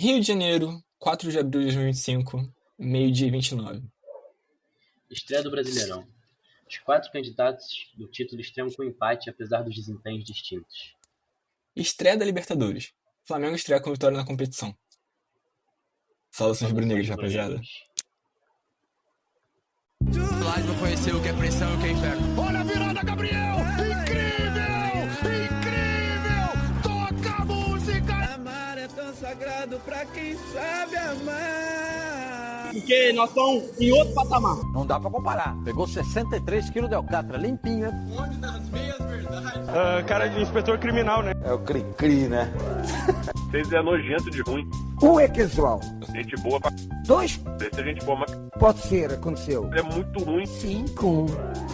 Rio de Janeiro, 4 de abril de 2025, meio-dia e 29. Estreia do Brasileirão. Os 4 candidatos do título estreiam com empate, apesar dos desempenhos distintos. Estreia da Libertadores. Flamengo estreia com vitória na competição. Saudações rubro-negros, rapaziada. Lá não conheceu o que é pressão e o que é inferno. Olha a virada, Gabriel! Incrível! Incrível! Toca a música! Amar é tão sagrado pra quem sabe amar. Porque nós estamos em outro patamar. Não dá pra comparar. Pegou 63 quilos de alcatra, limpinho, né? Onde das meias verdades? Cara de inspetor criminal, né? É o cri-cri, né? Vocês é nojento de ruim. Um é casual. Gente boa pra... 2? Vocês é gente boa, mas... Pode ser, aconteceu. É muito ruim. 5.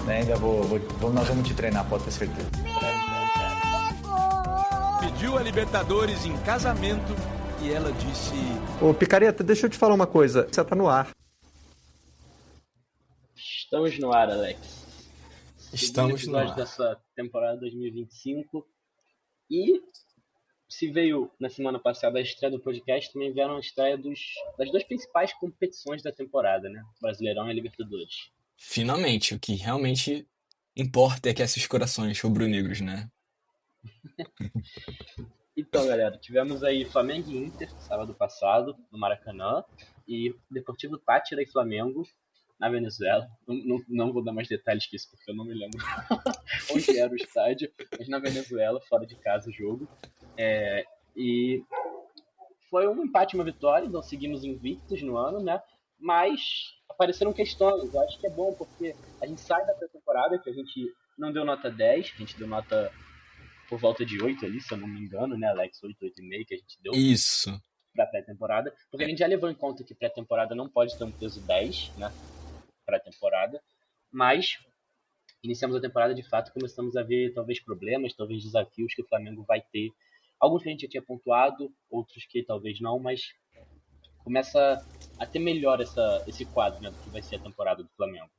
Ainda nós vamos te treinar, pode ter certeza. Pediu a Libertadores em casamento e ela disse... Ô, Picareta, deixa eu te falar uma coisa. Você tá no ar. Estamos no ar, Alex. Estamos no ar. Dessa temporada 2025. E se veio na semana passada a estreia do podcast, também vieram a estreia das duas principais competições da temporada, né? Brasileirão e Libertadores. Finalmente, o que realmente importa é que esses corações rubro-negros, né? Então, galera, tivemos aí Flamengo e Inter, sábado passado, no Maracanã, e Deportivo Táchira e Flamengo, na Venezuela. Não vou dar mais detalhes que isso, porque eu não me lembro onde era o estádio, mas na Venezuela, fora de casa o jogo. E foi um empate e uma vitória, então seguimos invictos no ano, né? Mas apareceram questões, eu acho que é bom, porque a gente sai da pré-temporada, que a gente não deu nota 10, a gente deu nota por volta de 8 ali, se eu não me engano, né, Alex? 8, 8,5 que a gente deu. Isso. Pra pré-temporada, porque a gente já levou em conta que pré-temporada não pode ter um peso 10, né? Pré-temporada, mas iniciamos a temporada de fato, começamos a ver talvez problemas, talvez desafios que o Flamengo vai ter. Alguns que a gente já tinha pontuado, outros que talvez não, mas começa a ter melhor esse quadro, né, do que vai ser a temporada do Flamengo.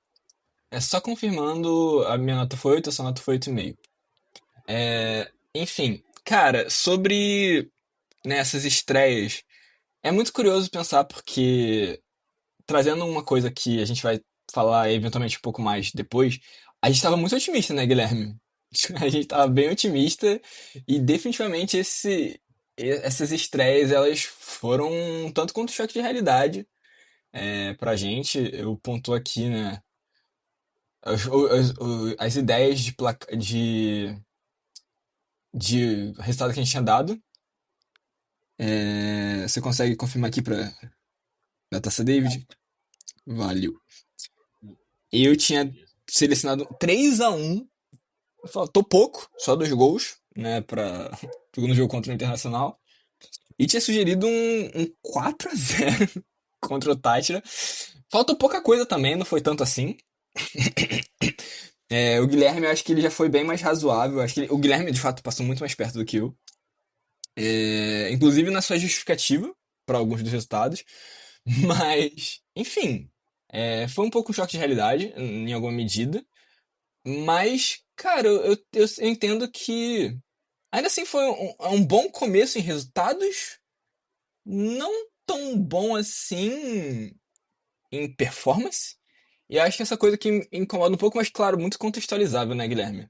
Só confirmando, a minha nota foi 8, a sua nota foi 8,5. Enfim, cara, sobre essas estreias, é muito curioso pensar porque, trazendo uma coisa que a gente vai falar eventualmente um pouco mais depois, a gente estava muito otimista, né, Guilherme? A gente estava bem otimista e definitivamente essas estreias, elas foram um tanto quanto choque de realidade pra gente. Eu pontuo aqui, né, as ideias de resultado que a gente tinha dado. Você consegue confirmar aqui da Taça David? Valeu. Eu tinha selecionado 3-1. Faltou pouco, só 2 gols, né, no jogo contra o Internacional. E tinha sugerido um 4-0 contra o Táchira. Faltou pouca coisa também, não foi tanto assim. O Guilherme, eu acho que ele já foi bem mais razoável. Acho que o Guilherme, de fato, passou muito mais perto do que eu. Inclusive na sua justificativa para alguns dos resultados. Mas, enfim, foi um pouco um choque de realidade, em alguma medida. Mas, cara, eu entendo que ainda assim foi um bom começo em resultados. Não tão bom assim em performance. E acho que essa coisa que me incomoda um pouco, mas claro, muito contextualizável, né, Guilherme?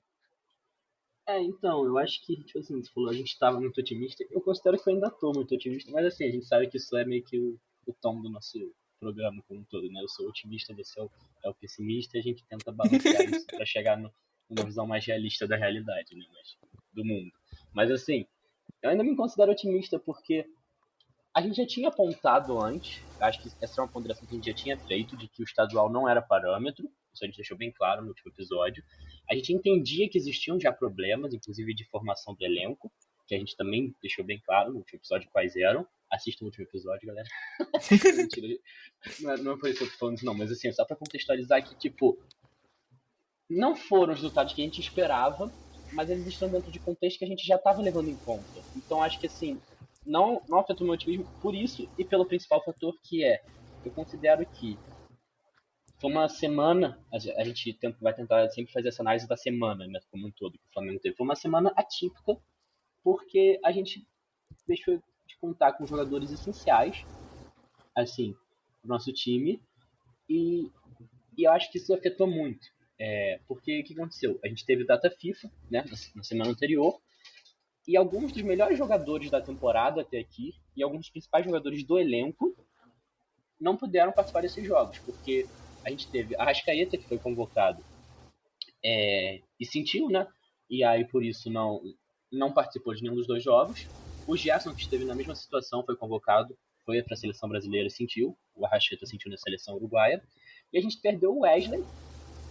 Então, eu acho que, tipo assim, você falou, a gente estava muito otimista. Eu considero que eu ainda estou muito otimista, mas assim, a gente sabe que isso é meio que o tom do nosso programa como um todo, né? Eu sou otimista, você é o pessimista, e a gente tenta balancear isso para chegar numa visão mais realista da realidade, né? Do mundo. Mas assim, eu ainda me considero otimista porque a gente já tinha apontado antes, acho que essa é uma ponderação que a gente já tinha feito, de que o estadual não era parâmetro, isso a gente deixou bem claro no último episódio. A gente entendia que existiam já problemas, inclusive de formação do elenco, que a gente também deixou bem claro no último episódio quais eram. Assistam o último episódio, galera. Mentira, não foi isso que eu tô falando, não, mas assim, só pra contextualizar que, tipo, não foram os resultados que a gente esperava, mas eles estão dentro de contexto que a gente já estava levando em conta. Então acho que assim, não afetou o meu otimismo por isso e pelo principal fator que eu considero que foi uma semana, a gente vai tentar sempre fazer essa análise da semana, né, como um todo, que o Flamengo teve. Foi uma semana atípica, porque a gente deixou de contar com jogadores essenciais, assim, pro nosso time. E, e eu acho que isso afetou muito. Porque o que aconteceu? A gente teve data FIFA, né, na semana anterior, e alguns dos melhores jogadores da temporada até aqui, e alguns dos principais jogadores do elenco, não puderam participar desses jogos, porque a gente teve a Arrascaeta, que foi convocado, e sentiu, né? E aí por isso não participou de nenhum dos dois jogos. O Gerson, que esteve na mesma situação, foi convocado, foi para a seleção brasileira e sentiu. O Arrascaeta sentiu na seleção uruguaia. E a gente perdeu o Wesley,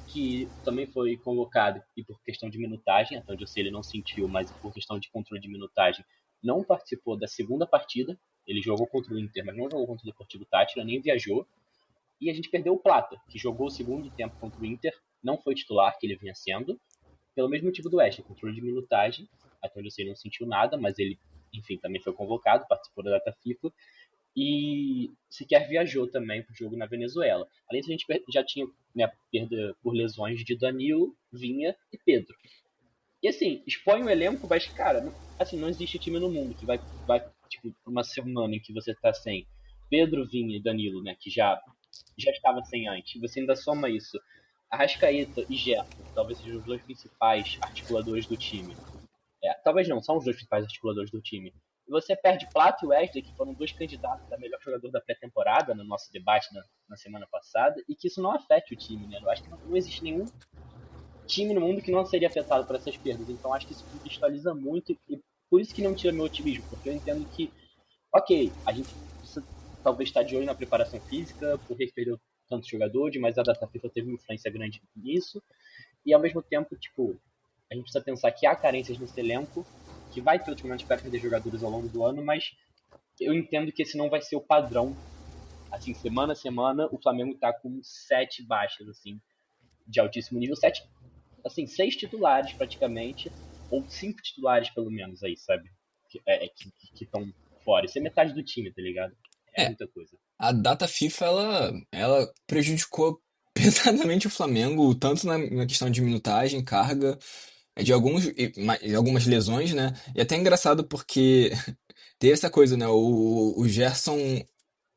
que também foi convocado e por questão de minutagem, até onde eu sei ele não sentiu, mas por questão de controle de minutagem, não participou da segunda partida. Ele jogou contra o Inter, mas não jogou contra o Deportivo Táchira, nem viajou. E a gente perdeu o Plata, que jogou o segundo tempo contra o Inter, não foi titular, que ele vinha sendo, pelo mesmo motivo do Wesley, controle de minutagem, até onde eu sei não sentiu nada, mas ele, enfim, também foi convocado, participou da data FIFA, e sequer viajou também para o jogo na Venezuela. Além disso, a gente já tinha, né, perda por lesões de Danilo, Vinha e Pedro. E assim, expõe o elenco, mas cara, assim, não existe time no mundo que vai tipo, uma semana em que você tá sem Pedro, Vinha e Danilo, né, que já estava sem antes, e você ainda soma isso, Arrascaeta e Gerson, talvez sejam os dois principais articuladores do time. Talvez não, são os dois principais articuladores do time. E você perde Plata e Wesley, que foram dois candidatos a melhor jogador da pré-temporada, no nosso debate na semana passada, e que isso não afete o time, né? Eu acho que não existe nenhum time no mundo que não seria afetado por essas perdas. Então acho que isso contextualiza muito, e por isso que não tira meu otimismo, porque eu entendo que, ok, a gente precisa talvez estar de olho na preparação física, porque perdeu tantos jogadores, mas a data FIFA teve uma influência grande nisso, e ao mesmo tempo, tipo, a gente precisa pensar que há carências nesse elenco, que vai ter ultimamente vai perder jogadores ao longo do ano, mas eu entendo que esse não vai ser o padrão. Assim, semana a semana, o Flamengo tá com 7 baixas, assim, de altíssimo nível, 7, assim, 6 titulares praticamente, ou 5 titulares pelo menos aí, sabe? Que estão fora. Isso é metade do time, tá ligado? É muita coisa. A data FIFA, ela prejudicou pesadamente o Flamengo, tanto na questão de minutagem, carga, de algumas lesões, né? E até é engraçado porque teve essa coisa, né? O Gerson,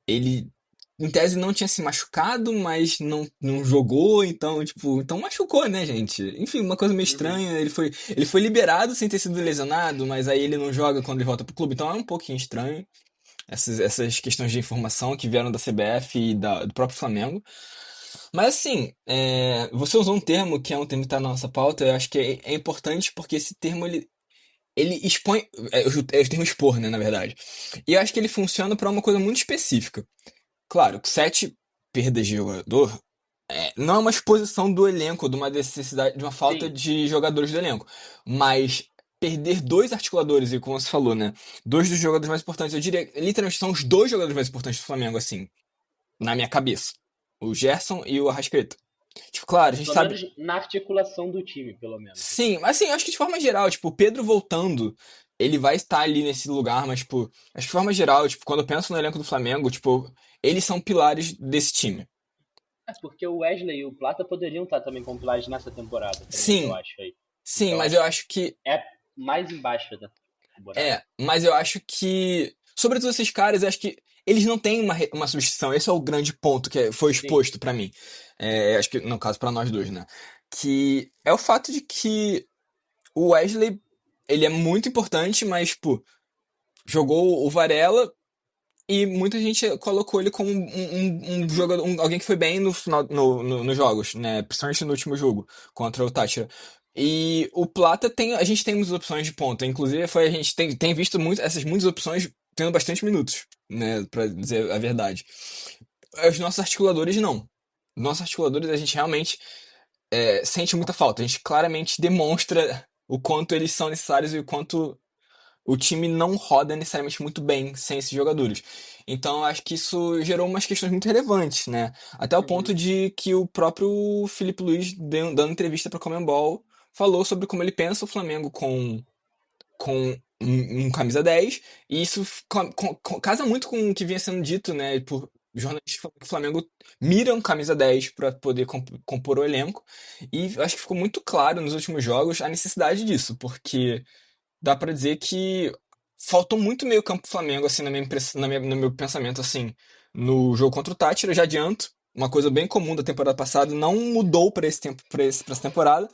ele em tese não tinha se machucado, mas não jogou, então, tipo, então machucou, né, gente? Enfim, uma coisa meio estranha. Ele foi liberado sem ter sido lesionado, mas aí ele não joga quando ele volta pro clube, então é um pouquinho estranho. Essas questões de informação que vieram da CBF e do próprio Flamengo. Mas assim, você usou um termo que é um termo que está na nossa pauta, eu acho que é importante porque esse termo ele expõe. É o termo expor, né, na verdade. E eu acho que ele funciona para uma coisa muito específica. Claro, 7 perdas de jogador não é uma exposição do elenco, de uma necessidade, de uma falta Sim. de jogadores do elenco. Mas perder 2 articuladores, e como você falou, né? 2 dos jogadores mais importantes, eu diria, literalmente são os 2 jogadores mais importantes do Flamengo, assim, na minha cabeça. O Gerson e o Arrascaeta. Tipo, claro, a gente Pelo sabe. menos na articulação do time, pelo menos. Sim, mas assim, eu acho que de forma geral, tipo, o Pedro voltando, ele vai estar ali nesse lugar, mas, tipo, acho que de forma geral, tipo, quando eu penso no elenco do Flamengo, tipo, eles são pilares desse time. Porque o Wesley e o Plata poderiam estar também como pilares nessa temporada, também, Sim. eu acho aí. Sim, Então, mas eu acho que. É mais embaixo da temporada. Mas eu acho que. Sobretudo esses caras, eu acho que eles não têm uma substituição. Esse é o grande ponto que foi exposto pra mim. Acho que, no caso, pra nós dois, né? Que é o fato de que o Wesley, ele é muito importante, mas, pô, jogou o Varela e muita gente colocou ele como um jogador, alguém que foi bem no final, nos jogos, né? Principalmente no último jogo contra o Táchira. E o Plata a gente tem muitas opções de ponta. Inclusive, a gente tem visto essas muitas opções tendo bastante minutos, né? Pra dizer a verdade. Os nossos articuladores não. Nossos articuladores a gente realmente sente muita falta. A gente claramente demonstra o quanto eles são necessários e o quanto o time não roda necessariamente muito bem sem esses jogadores. Então, eu acho que isso gerou umas questões muito relevantes, né? Até o ponto de que o próprio Felipe Luiz, dando entrevista para Conmebol, falou sobre como ele pensa o Flamengo com um camisa 10, e isso casa muito com o que vinha sendo dito, né, por jornalistas falando que o Flamengo mira um camisa 10 para poder compor o elenco, e eu acho que ficou muito claro nos últimos jogos a necessidade disso, porque dá pra dizer que faltou muito meio campo pro Flamengo, assim, no meu pensamento, assim, no jogo contra o Tátira, eu já adianto. Uma coisa bem comum da temporada passada, não mudou pra pra essa temporada.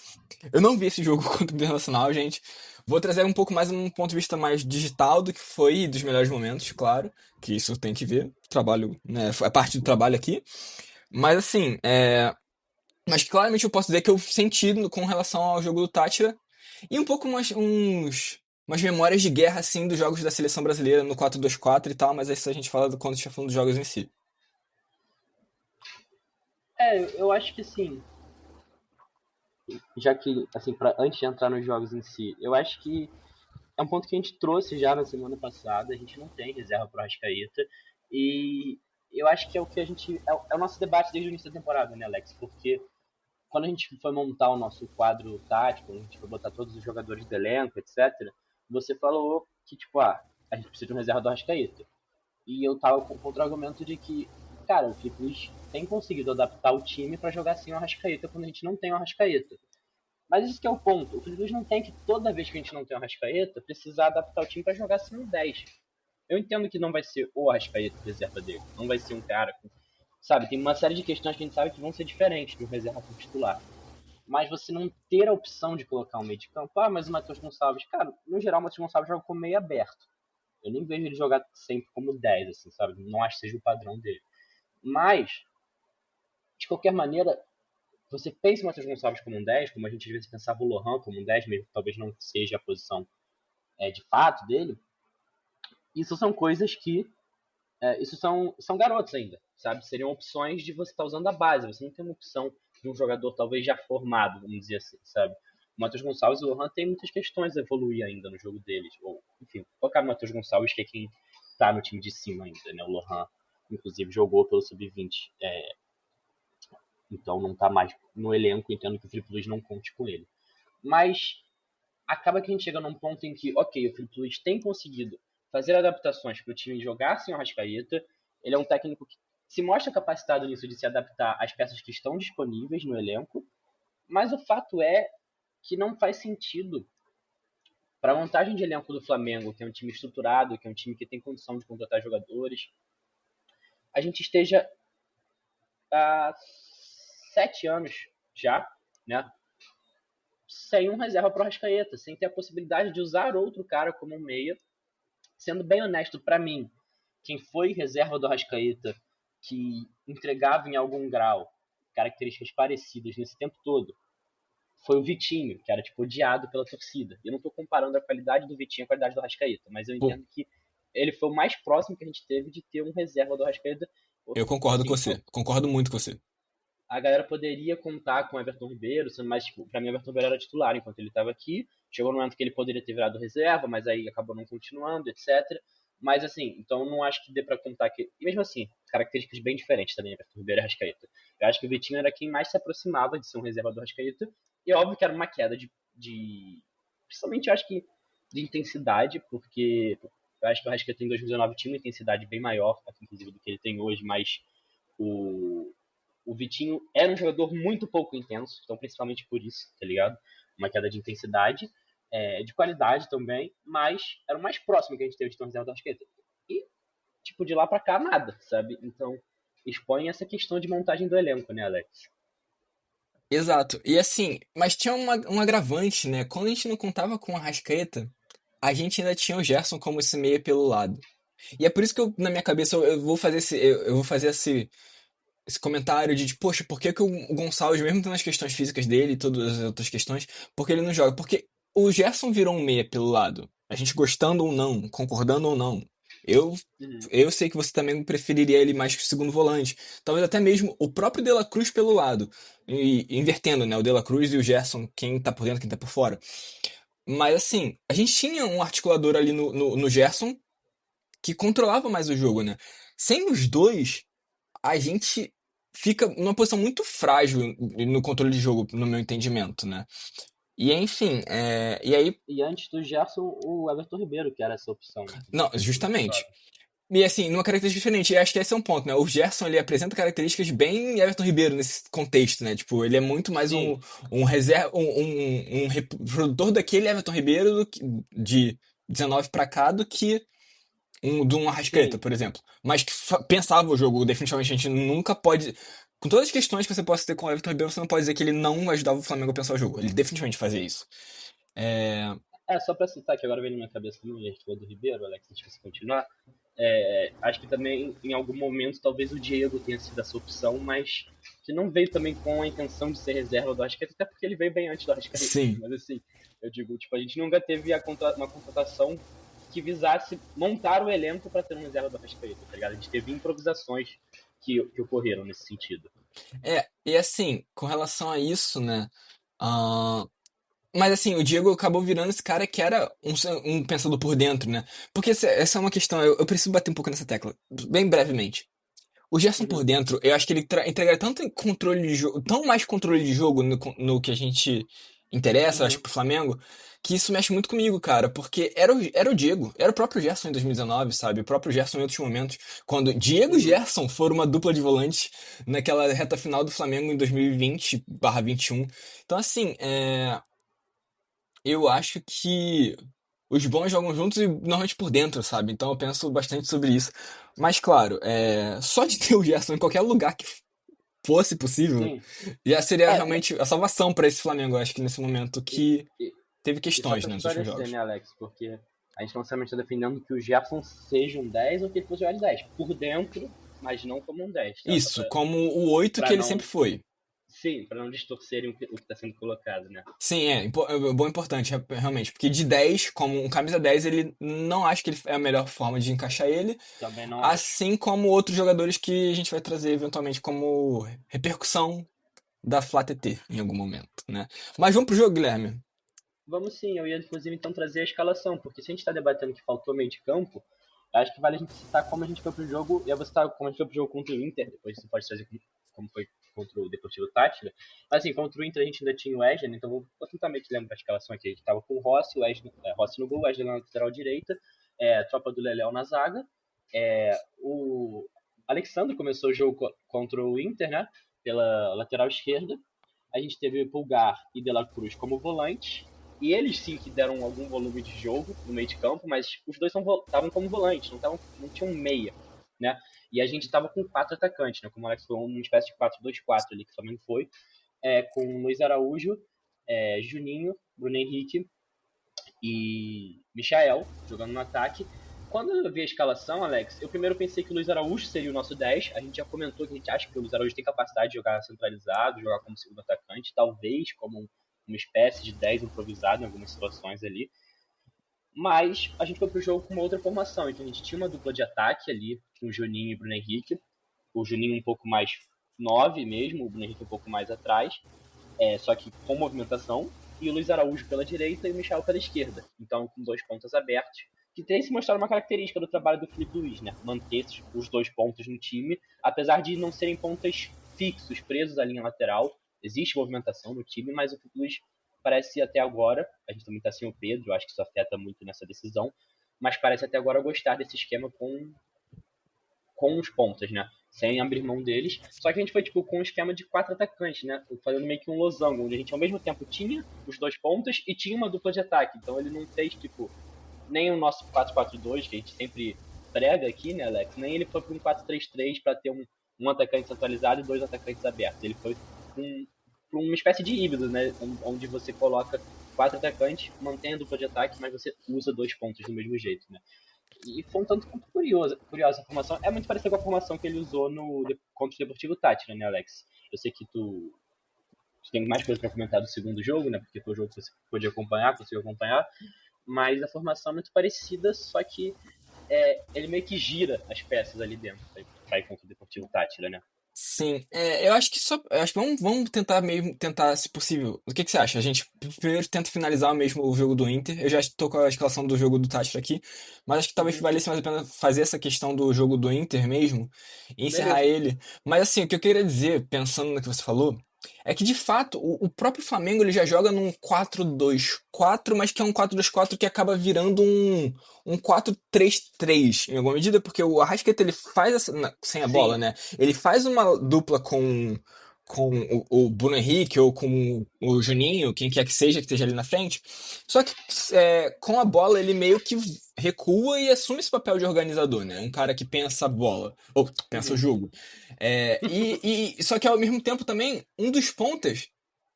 Eu não vi esse jogo contra o Internacional, gente. Vou trazer um pouco mais um ponto de vista mais digital do que foi e dos melhores momentos, claro, que isso tem que ver. Trabalho, né, é parte do trabalho aqui. Mas assim, mas claramente eu posso dizer que eu senti com relação ao jogo do Tátira e um pouco umas memórias de guerra assim dos jogos da seleção brasileira no 4-2-4 e tal, mas isso a gente fala quando a gente estiver falando dos jogos em si. Eu acho que sim. Já que, assim, antes de entrar nos jogos em si, eu acho que é um ponto que a gente trouxe já na semana passada. A gente não tem reserva pro Arrascaeta. E eu acho que é o que a gente. É o nosso debate desde o início da temporada, né, Alex? Porque quando a gente foi montar o nosso quadro tático, a gente foi botar todos os jogadores do elenco, etc., você falou que, tipo, a gente precisa de um reserva do Arrascaeta. E eu tava com o contra-argumento de que, cara, o Felipe Luiz tem conseguido adaptar o time pra jogar sem o Arrascaeta quando a gente não tem o Arrascaeta. Mas isso que é o ponto. O Felipe Luiz não tem que, toda vez que a gente não tem o Arrascaeta, precisar adaptar o time pra jogar sem o 10. Eu entendo que não vai ser o Arrascaeta reserva dele. Não vai ser um cara com... Sabe, tem uma série de questões que a gente sabe que vão ser diferentes do reserva pro titular. Mas você não ter a opção de colocar um meio de campo, mas o Matheus Gonçalves... Cara, no geral o Matheus Gonçalves joga como meio aberto. Eu nem vejo ele jogar sempre como 10, assim, sabe? Não acho que seja o padrão dele. Mas, de qualquer maneira, você pensa o Matheus Gonçalves como um 10, como a gente às vezes pensava o Lohan como um 10, mesmo que talvez não seja a posição de fato dele. Isso são coisas que... isso são garotos ainda, sabe? Seriam opções de você estar usando a base. Você não tem uma opção de um jogador talvez já formado, vamos dizer assim, sabe? O Matheus Gonçalves e o Lohan têm muitas questões a evoluir ainda no jogo deles. Ou, enfim, colocar o Matheus Gonçalves, que é quem tá no time de cima ainda, né? O Lohan, inclusive, jogou pelo Sub-20. Então não tá mais no elenco, entendo que o Felipe Luiz não conte com ele. Mas acaba que a gente chega num ponto em que, ok, o Felipe Luiz tem conseguido fazer adaptações para o time jogar sem o Arrascaeta. Ele é um técnico que se mostra capacitado nisso de se adaptar às peças que estão disponíveis no elenco. Mas o fato é que não faz sentido para a montagem de elenco do Flamengo, que é um time estruturado, que é um time que tem condição de contratar jogadores, a gente esteja há 7 anos já, né, sem um reserva para o Arrascaeta, sem ter a possibilidade de usar outro cara como um meia. Sendo bem honesto, para mim, quem foi reserva do Arrascaeta, que entregava em algum grau características parecidas nesse tempo todo, foi o Vitinho, que era tipo odiado pela torcida. Eu não estou comparando a qualidade do Vitinho com a qualidade do Arrascaeta, mas eu entendo que ele foi o mais próximo que a gente teve de ter um reserva do Arrascaeta. Eu concordo com você, concordo muito com você. A galera poderia contar com o Everton Ribeiro, mas tipo, pra mim o Everton Ribeiro era titular enquanto ele estava aqui. Chegou no momento que ele poderia ter virado reserva, mas aí acabou não continuando, etc. Mas assim, então não acho que dê pra contar que... E mesmo assim, características bem diferentes também, Everton Ribeiro e Arrascaeta. Eu acho que o Vitinho era quem mais se aproximava de ser um reserva do Arrascaeta. E é óbvio que era uma queda principalmente eu acho que de intensidade, porque eu acho que o Arrascaeta em 2019 tinha uma intensidade bem maior, inclusive do que ele tem hoje, mas o Vitinho era um jogador muito pouco intenso, então principalmente por isso, tá ligado? Uma queda de intensidade, de qualidade também, mas era o mais próximo que a gente teve de ter um reserva do Arrascaeta. E, tipo, de lá pra cá, nada, sabe? Então, expõe essa questão de montagem do elenco, né, Alex? Exato. E assim, mas tinha um agravante, né? Quando a gente não contava com o Arrascaeta, a gente ainda tinha o Gerson como esse meia pelo lado. E é por isso que na minha cabeça eu vou fazer esse comentário de poxa, por que o Gonçalves, mesmo tendo as questões físicas dele e todas as outras questões, por que ele não joga? Porque o Gerson virou um meia pelo lado. A gente gostando ou não, concordando ou não. Eu sei que você também preferiria ele mais que o segundo volante. Talvez até mesmo o próprio De La Cruz pelo lado. E invertendo, né? O De La Cruz e o Gerson, quem tá por dentro, quem tá por fora. Mas assim, a gente tinha um articulador ali no Gerson que controlava mais o jogo, né? Sem os dois, a gente fica numa posição muito frágil no controle de jogo, no meu entendimento, né? E enfim, e aí... E antes do Gerson, o Everton Ribeiro, que era essa opção. Não, justamente. E assim, numa característica diferente, e acho que esse é um ponto, né? O Gerson, ele apresenta características bem Everton Ribeiro nesse contexto, né? Tipo, ele é muito mais um reprodutor daquele Everton Ribeiro 19 pra cá do que de um Arrascaeta, Sim. por exemplo. Mas que pensava o jogo, definitivamente a gente nunca pode. Com todas as questões que você possa ter com o Everton Ribeiro, você não pode dizer que ele não ajudava o Flamengo a pensar o jogo. Ele definitivamente fazia isso. Só pra citar, que agora vem na minha cabeça também, a gente falou do Ribeiro, Alex, antes de você continuar. Acho que também, em algum momento, talvez o Diego tenha sido essa opção, mas que não veio também com a intenção de ser reserva do Arrascaeta, até porque ele veio bem antes do Arrascaeta. Sim. Mas assim, eu digo, tipo, a gente nunca teve uma contratação que visasse montar o elenco para ter uma reserva do Arrascaeta, tá ligado? A gente teve improvisações que ocorreram nesse sentido. E assim, com relação a isso, né? Mas assim, o Diego acabou virando esse cara que era um pensador por dentro, né? Porque essa é uma questão, eu preciso bater um pouco nessa tecla, bem brevemente. O Gerson por dentro, eu acho que ele entregaria tanto controle de jogo, tão mais controle de jogo no que a gente interessa, acho que pro Flamengo, que isso mexe muito comigo, cara, porque era o Diego, era o próprio Gerson em 2019, sabe? O próprio Gerson em outros momentos, quando Diego e Gerson foram uma dupla de volantes naquela reta final do Flamengo em 2020/21. Então, assim, eu acho que os bons jogam juntos e normalmente por dentro, sabe? Então eu penso bastante sobre isso. Mas claro, só de ter o Gerson em qualquer lugar que fosse possível, Sim. já seria realmente a salvação para esse Flamengo, eu acho que nesse momento que teve E só questões, pra né, nos últimos esclarecer, jogos. né, Alex? Porque a gente não necessariamente está defendendo que o Gerson seja um 10 ou que ele fosse jogar de 10. Por dentro, mas não como um 10. Tá? Isso, como o 8 que ele não, sempre foi. Sim, para não distorcerem o que está sendo colocado, né? Sim, bom, importante, realmente. Porque de 10, como um camisa 10, ele não acho que ele é a melhor forma de encaixar ele. Também não Assim como outros jogadores que a gente vai trazer eventualmente como repercussão da Flá TT em algum momento, né? Mas vamos pro jogo, Guilherme. Vamos sim, eu ia inclusive então trazer a escalação, porque se a gente está debatendo que faltou meio de campo, acho que vale a gente citar como a gente foi pro jogo, e eu vou citar como a gente foi pro jogo contra o Inter, depois você pode trazer como foi contra o Deportivo Táchira. Mas assim, contra o Inter a gente ainda tinha o Wesley, então vou tentar meio que lembrar a escalação aqui. A gente tava com o Rossi, Rossi no gol, o Wesley na lateral direita, tropa do Leléo na zaga. O Alexandre começou o jogo contra o Inter, né? Pela lateral esquerda. A gente teve Pulgar e De La Cruz como volantes. E eles sim que deram algum volume de jogo no meio de campo, mas os dois estavam como volantes, não tinham meia, né? E a gente estava com 4 atacantes, né? Como o Alex falou, uma espécie de 4-2-4 ali que o Flamengo foi, com Luiz Araújo, Juninho, Bruno Henrique e Michael jogando no ataque. Quando eu vi a escalação, Alex, eu primeiro pensei que o Luiz Araújo seria o nosso 10. A gente já comentou que a gente acha que o Luiz Araújo tem capacidade de jogar centralizado, jogar como segundo atacante, talvez como uma espécie de 10 improvisado em algumas situações ali. Mas a gente foi pro jogo com uma outra formação. Então a gente tinha uma dupla de ataque ali, com o Juninho e o Bruno Henrique. O Juninho um pouco mais 9 mesmo, o Bruno Henrique um pouco mais atrás. Só que com movimentação. E o Luiz Araújo pela direita e o Michel pela esquerda. Então com 2 pontas abertos. Que tem se mostrado uma característica do trabalho do Felipe Luiz, né? Manter os 2 pontos no time, apesar de não serem pontas fixos, presos à linha lateral. Existe movimentação no time, mas o Felipe Luiz parece até agora, a gente também está sem o Pedro, eu acho que isso afeta muito nessa decisão, mas parece até agora gostar desse esquema com os pontas, né? Sem abrir mão deles. Só que a gente foi tipo com um esquema de 4 atacantes, né? Fazendo meio que um losango, onde a gente ao mesmo tempo tinha os 2 pontas e tinha uma dupla de ataque. Então ele não fez tipo nem o nosso 4-4-2, que a gente sempre prega aqui, né, Alex? Nem ele foi para um 4-3-3 para ter um atacante centralizado e 2 atacantes abertos. Ele foi para uma espécie de híbrido, né? Onde você coloca 4 atacantes, mantém a dupla de ataque, mas você usa 2 pontos do mesmo jeito, né? E foi um tanto quanto curiosa a formação. É muito parecida com a formação que ele usou contra o Deportivo Táchira, né, Alex? Eu sei que tu tem mais coisa para comentar do segundo jogo, né? Porque foi o jogo que você pôde acompanhar, conseguiu acompanhar. Mas a formação é muito parecida, só que ele meio que gira as peças ali dentro para ir contra o Deportivo Táchira, né? Sim, eu acho que vamos tentar, se possível. O que você acha? A gente primeiro tenta finalizar mesmo o jogo do Inter. Eu já estou com a escalação do jogo do Táchira aqui, mas acho que talvez valesse mais a pena fazer essa questão do jogo do Inter mesmo e encerrar ele. Mas assim, o que eu queria dizer, pensando no que você falou, é que de fato o próprio Flamengo ele já joga num 4-2-4, mas que é um 4-2-4 que acaba virando um 4-3-3 em alguma medida, porque o Arrascaeta ele faz sem a bola, né? Ele faz uma dupla com com o Bruno Henrique ou com o Juninho, quem quer que seja que esteja ali na frente. Só que com a bola ele meio que recua e assume esse papel de organizador, né? Um cara que pensa a bola, ou pensa o jogo. Só que ao mesmo tempo também, um dos pontas,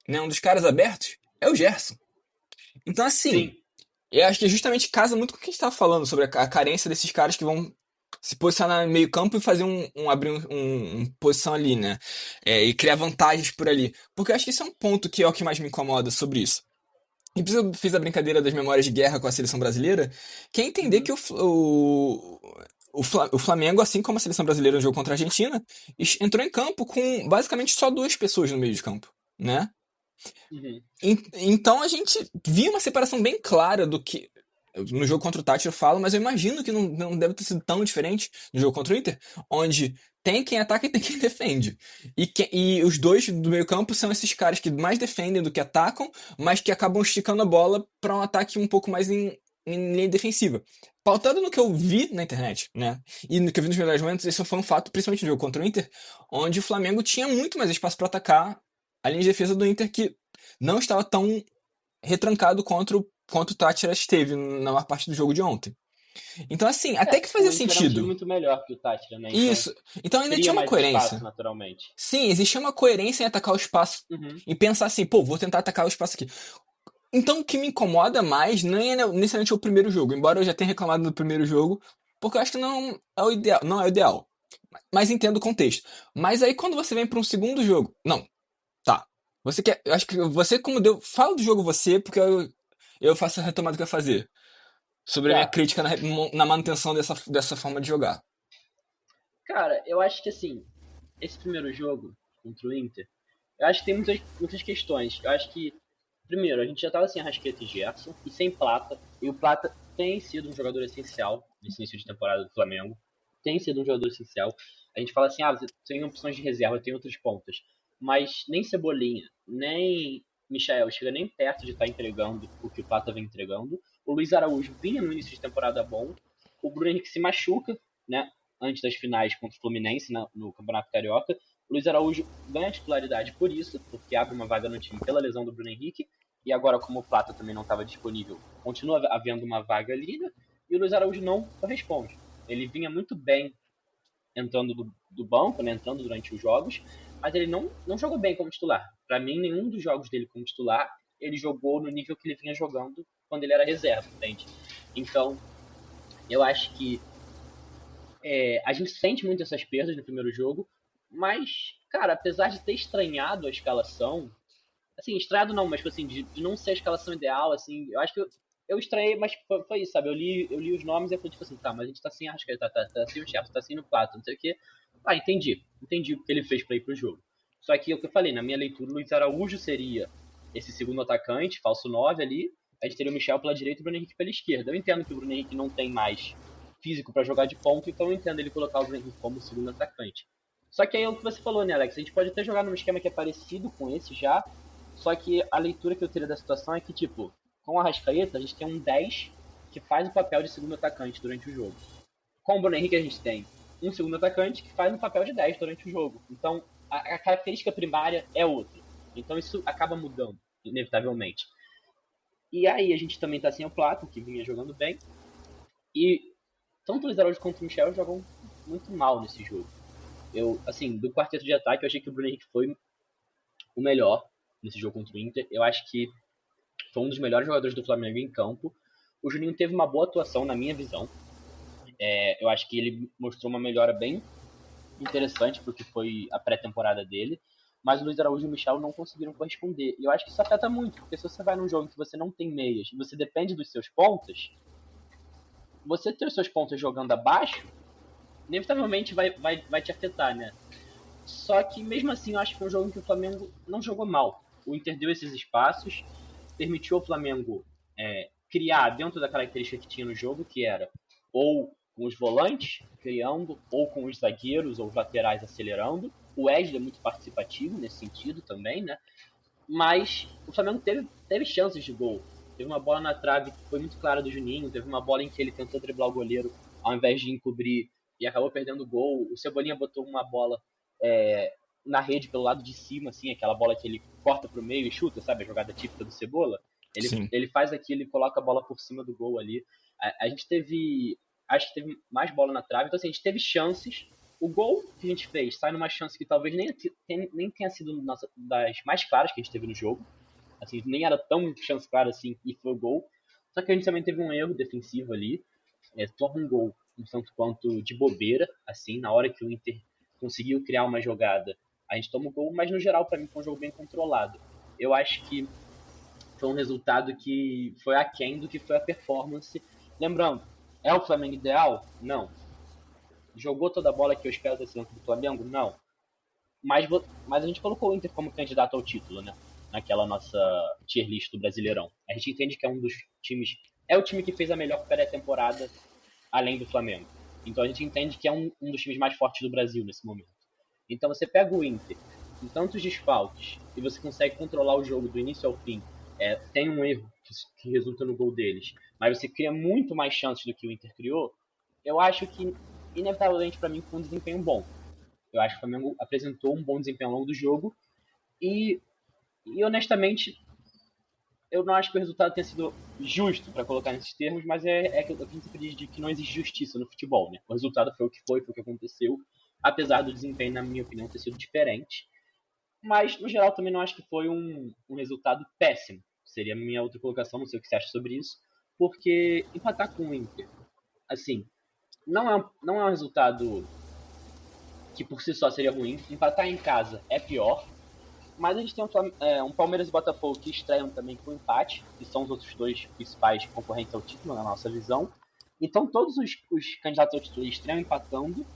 né, um dos caras abertos, é o Gerson. Então assim, Sim. eu acho que justamente casa muito com o que a gente estava falando, sobre a carência desses caras que vão se posicionar no meio campo e fazer abrir posição ali, né? E criar vantagens por ali. Porque eu acho que esse é um ponto que é o que mais me incomoda sobre isso. E por isso eu fiz a brincadeira das memórias de guerra com a seleção brasileira, que é entender que o Flamengo, assim como a seleção brasileira no jogo contra a Argentina, entrou em campo com basicamente só 2 pessoas no meio de campo, né? Uhum. Então a gente via uma separação bem clara do que. No jogo contra o Tati eu falo, mas eu imagino que não deve ter sido tão diferente no jogo contra o Inter, onde tem quem ataca e tem quem defende. E os dois do meio campo são esses caras que mais defendem do que atacam, mas que acabam esticando a bola para um ataque um pouco mais em linha defensiva. Pautado no que eu vi na internet, né? E no que eu vi nos melhores momentos, esse foi um fato, principalmente no jogo contra o Inter, onde o Flamengo tinha muito mais espaço para atacar a linha de defesa do Inter, que não estava tão retrancado quanto o Tátira esteve na maior parte do jogo de ontem. Então, assim, até que fazia sentido. Era um time muito melhor que o Tátira, né? Isso. Então ainda tinha uma coerência. Espaço, naturalmente. Sim, existia uma coerência em atacar o espaço e pensar assim, vou tentar atacar o espaço aqui. Então o que me incomoda mais nem é necessariamente o primeiro jogo, embora eu já tenha reclamado do primeiro jogo, porque eu acho que não é o ideal. Mas entendo o contexto. Mas aí quando você vem para um segundo jogo, tá. Eu acho que você fala do jogo porque eu faço a retomada que eu ia fazer. Sobre a minha crítica na manutenção dessa forma de jogar. Cara, eu acho que assim, esse primeiro jogo contra o Inter, eu acho que tem muitas questões. Eu acho que, primeiro, a gente já tava sem Arrascaeta e Gerson e sem Plata. E o Plata tem sido um jogador essencial nesse início de temporada do Flamengo. Tem sido um jogador essencial. A gente fala assim, você tem opções de reserva, tem outras pontas. Mas nem Cebolinha, nem Michael chega nem perto de estar entregando o que o Plata vem entregando. O Luiz Araújo vinha no início de temporada bom. O Bruno Henrique se machuca, né? Antes das finais contra o Fluminense no Campeonato Carioca. O Luiz Araújo ganha titularidade por isso, porque abre uma vaga no time pela lesão do Bruno Henrique. E agora, como o Plata também não estava disponível, continua havendo uma vaga ali, né? E o Luiz Araújo não corresponde. Ele vinha muito bem entrando do banco, né? Entrando durante os jogos, mas ele não jogou bem como titular. Para mim, nenhum dos jogos dele como titular, ele jogou no nível que ele vinha jogando quando ele era reserva, entende? Então, eu acho que a gente sente muito essas perdas no primeiro jogo, mas, cara, apesar de ter estranhado a escalação, assim, estranhado não, mas assim, de não ser a escalação ideal, assim, eu acho que eu estranhei, mas foi isso, sabe? Eu li os nomes e eu falei, tipo assim, tá, mas a gente tá sem Arrascaeta, tá sem o Gerson, tá sem o Plata, não sei o quê. Entendi o que ele fez pra ir pro jogo. Só que é o que eu falei, na minha leitura, o Luiz Araújo seria esse segundo atacante, falso 9 ali, a gente teria o Michel pela direita e o Bruno Henrique pela esquerda. Eu entendo que o Bruno Henrique não tem mais físico pra jogar de ponta, então eu entendo ele colocar o Bruno Henrique como segundo atacante. Só que aí é o que você falou, né, Alex? A gente pode até jogar num esquema que é parecido com esse já, só que a leitura que eu teria da situação é que, tipo, com o Arrascaeta, a gente tem um 10 que faz o papel de segundo atacante durante o jogo. Com o Bruno Henrique, a gente tem um segundo atacante que faz um papel de 10 durante o jogo. Então, a característica primária é outra. Então, isso acaba mudando, inevitavelmente. E aí, a gente também tá sem o Plata, que vinha jogando bem. E tanto o Luiz Araújo quanto o Michel jogam muito mal nesse jogo. Assim, do quarteto de ataque, eu achei que o Bruno Henrique foi o melhor nesse jogo contra o Inter. Eu acho que foi um dos melhores jogadores do Flamengo em campo. O Juninho teve uma boa atuação, na minha visão. Eu acho que ele mostrou uma melhora bem interessante pro que foi a pré-temporada dele. Mas o Luiz Araújo e o Michel não conseguiram corresponder. E eu acho que isso afeta muito, porque se você vai num jogo que você não tem meias e você depende dos seus pontas, você ter os seus pontas jogando abaixo, inevitavelmente vai te afetar, né? Só que mesmo assim, eu acho que foi um jogo em que o Flamengo não jogou mal. O Inter deu esses espaços, permitiu ao Flamengo criar dentro da característica que tinha no jogo, que era ou com os volantes criando, ou com os zagueiros ou os laterais acelerando. O Wesley é muito participativo nesse sentido também, né? Mas o Flamengo teve chances de gol. Teve uma bola na trave que foi muito clara do Juninho, teve uma bola em que ele tentou driblar o goleiro ao invés de encobrir e acabou perdendo o gol. O Cebolinha botou uma bola na rede pelo lado de cima, assim, aquela bola que ele corta pro meio e chuta, sabe? A jogada típica do Cebola. Ele faz aquilo, ele coloca a bola por cima do gol ali. A gente teve. Acho que teve mais bola na trave. Então, assim, a gente teve chances. O gol que a gente fez sai numa chance que talvez nem tenha sido das mais claras que a gente teve no jogo. Assim, nem era tão chance clara assim e foi o gol. Só que a gente também teve um erro defensivo ali. Toma um gol um tanto quanto de bobeira, assim, na hora que o Inter conseguiu criar uma jogada. A gente toma o gol, mas no geral, para mim, foi um jogo bem controlado. Eu acho que foi um resultado que foi aquém do que foi a performance. Lembrando, é o Flamengo ideal? Não. Jogou toda a bola que eu espero desse ano do Flamengo? Não. Mas a gente colocou o Inter como candidato ao título, né? Naquela nossa tier list do Brasileirão. A gente entende que é um dos times... É o time que fez a melhor pré-temporada, além do Flamengo. Então a gente entende que é um dos times mais fortes do Brasil nesse momento. Então você pega o Inter com tantos desfalques e você consegue controlar o jogo do início ao fim. Tem um erro que resulta no gol deles, mas você cria muito mais chances do que o Inter criou. Eu acho que, inevitavelmente, para mim, foi um desempenho bom. Eu acho que o Flamengo apresentou um bom desempenho ao longo do jogo e honestamente, eu não acho que o resultado tenha sido justo, para colocar nesses termos, mas é que a gente sempre diz de que não existe justiça no futebol, né? O resultado foi o que aconteceu, apesar do desempenho, na minha opinião, ter sido diferente. Mas, no geral, também não acho que foi um resultado péssimo. Seria a minha outra colocação, não sei o que você acha sobre isso. Porque empatar com o Inter, assim, não é um resultado que por si só seria ruim. Empatar em casa é pior. Mas a gente tem um Palmeiras e Botafogo que estreiam também com empate, que são os outros dois principais concorrentes ao título, na nossa visão. Então todos os candidatos ao título estreiam empatando.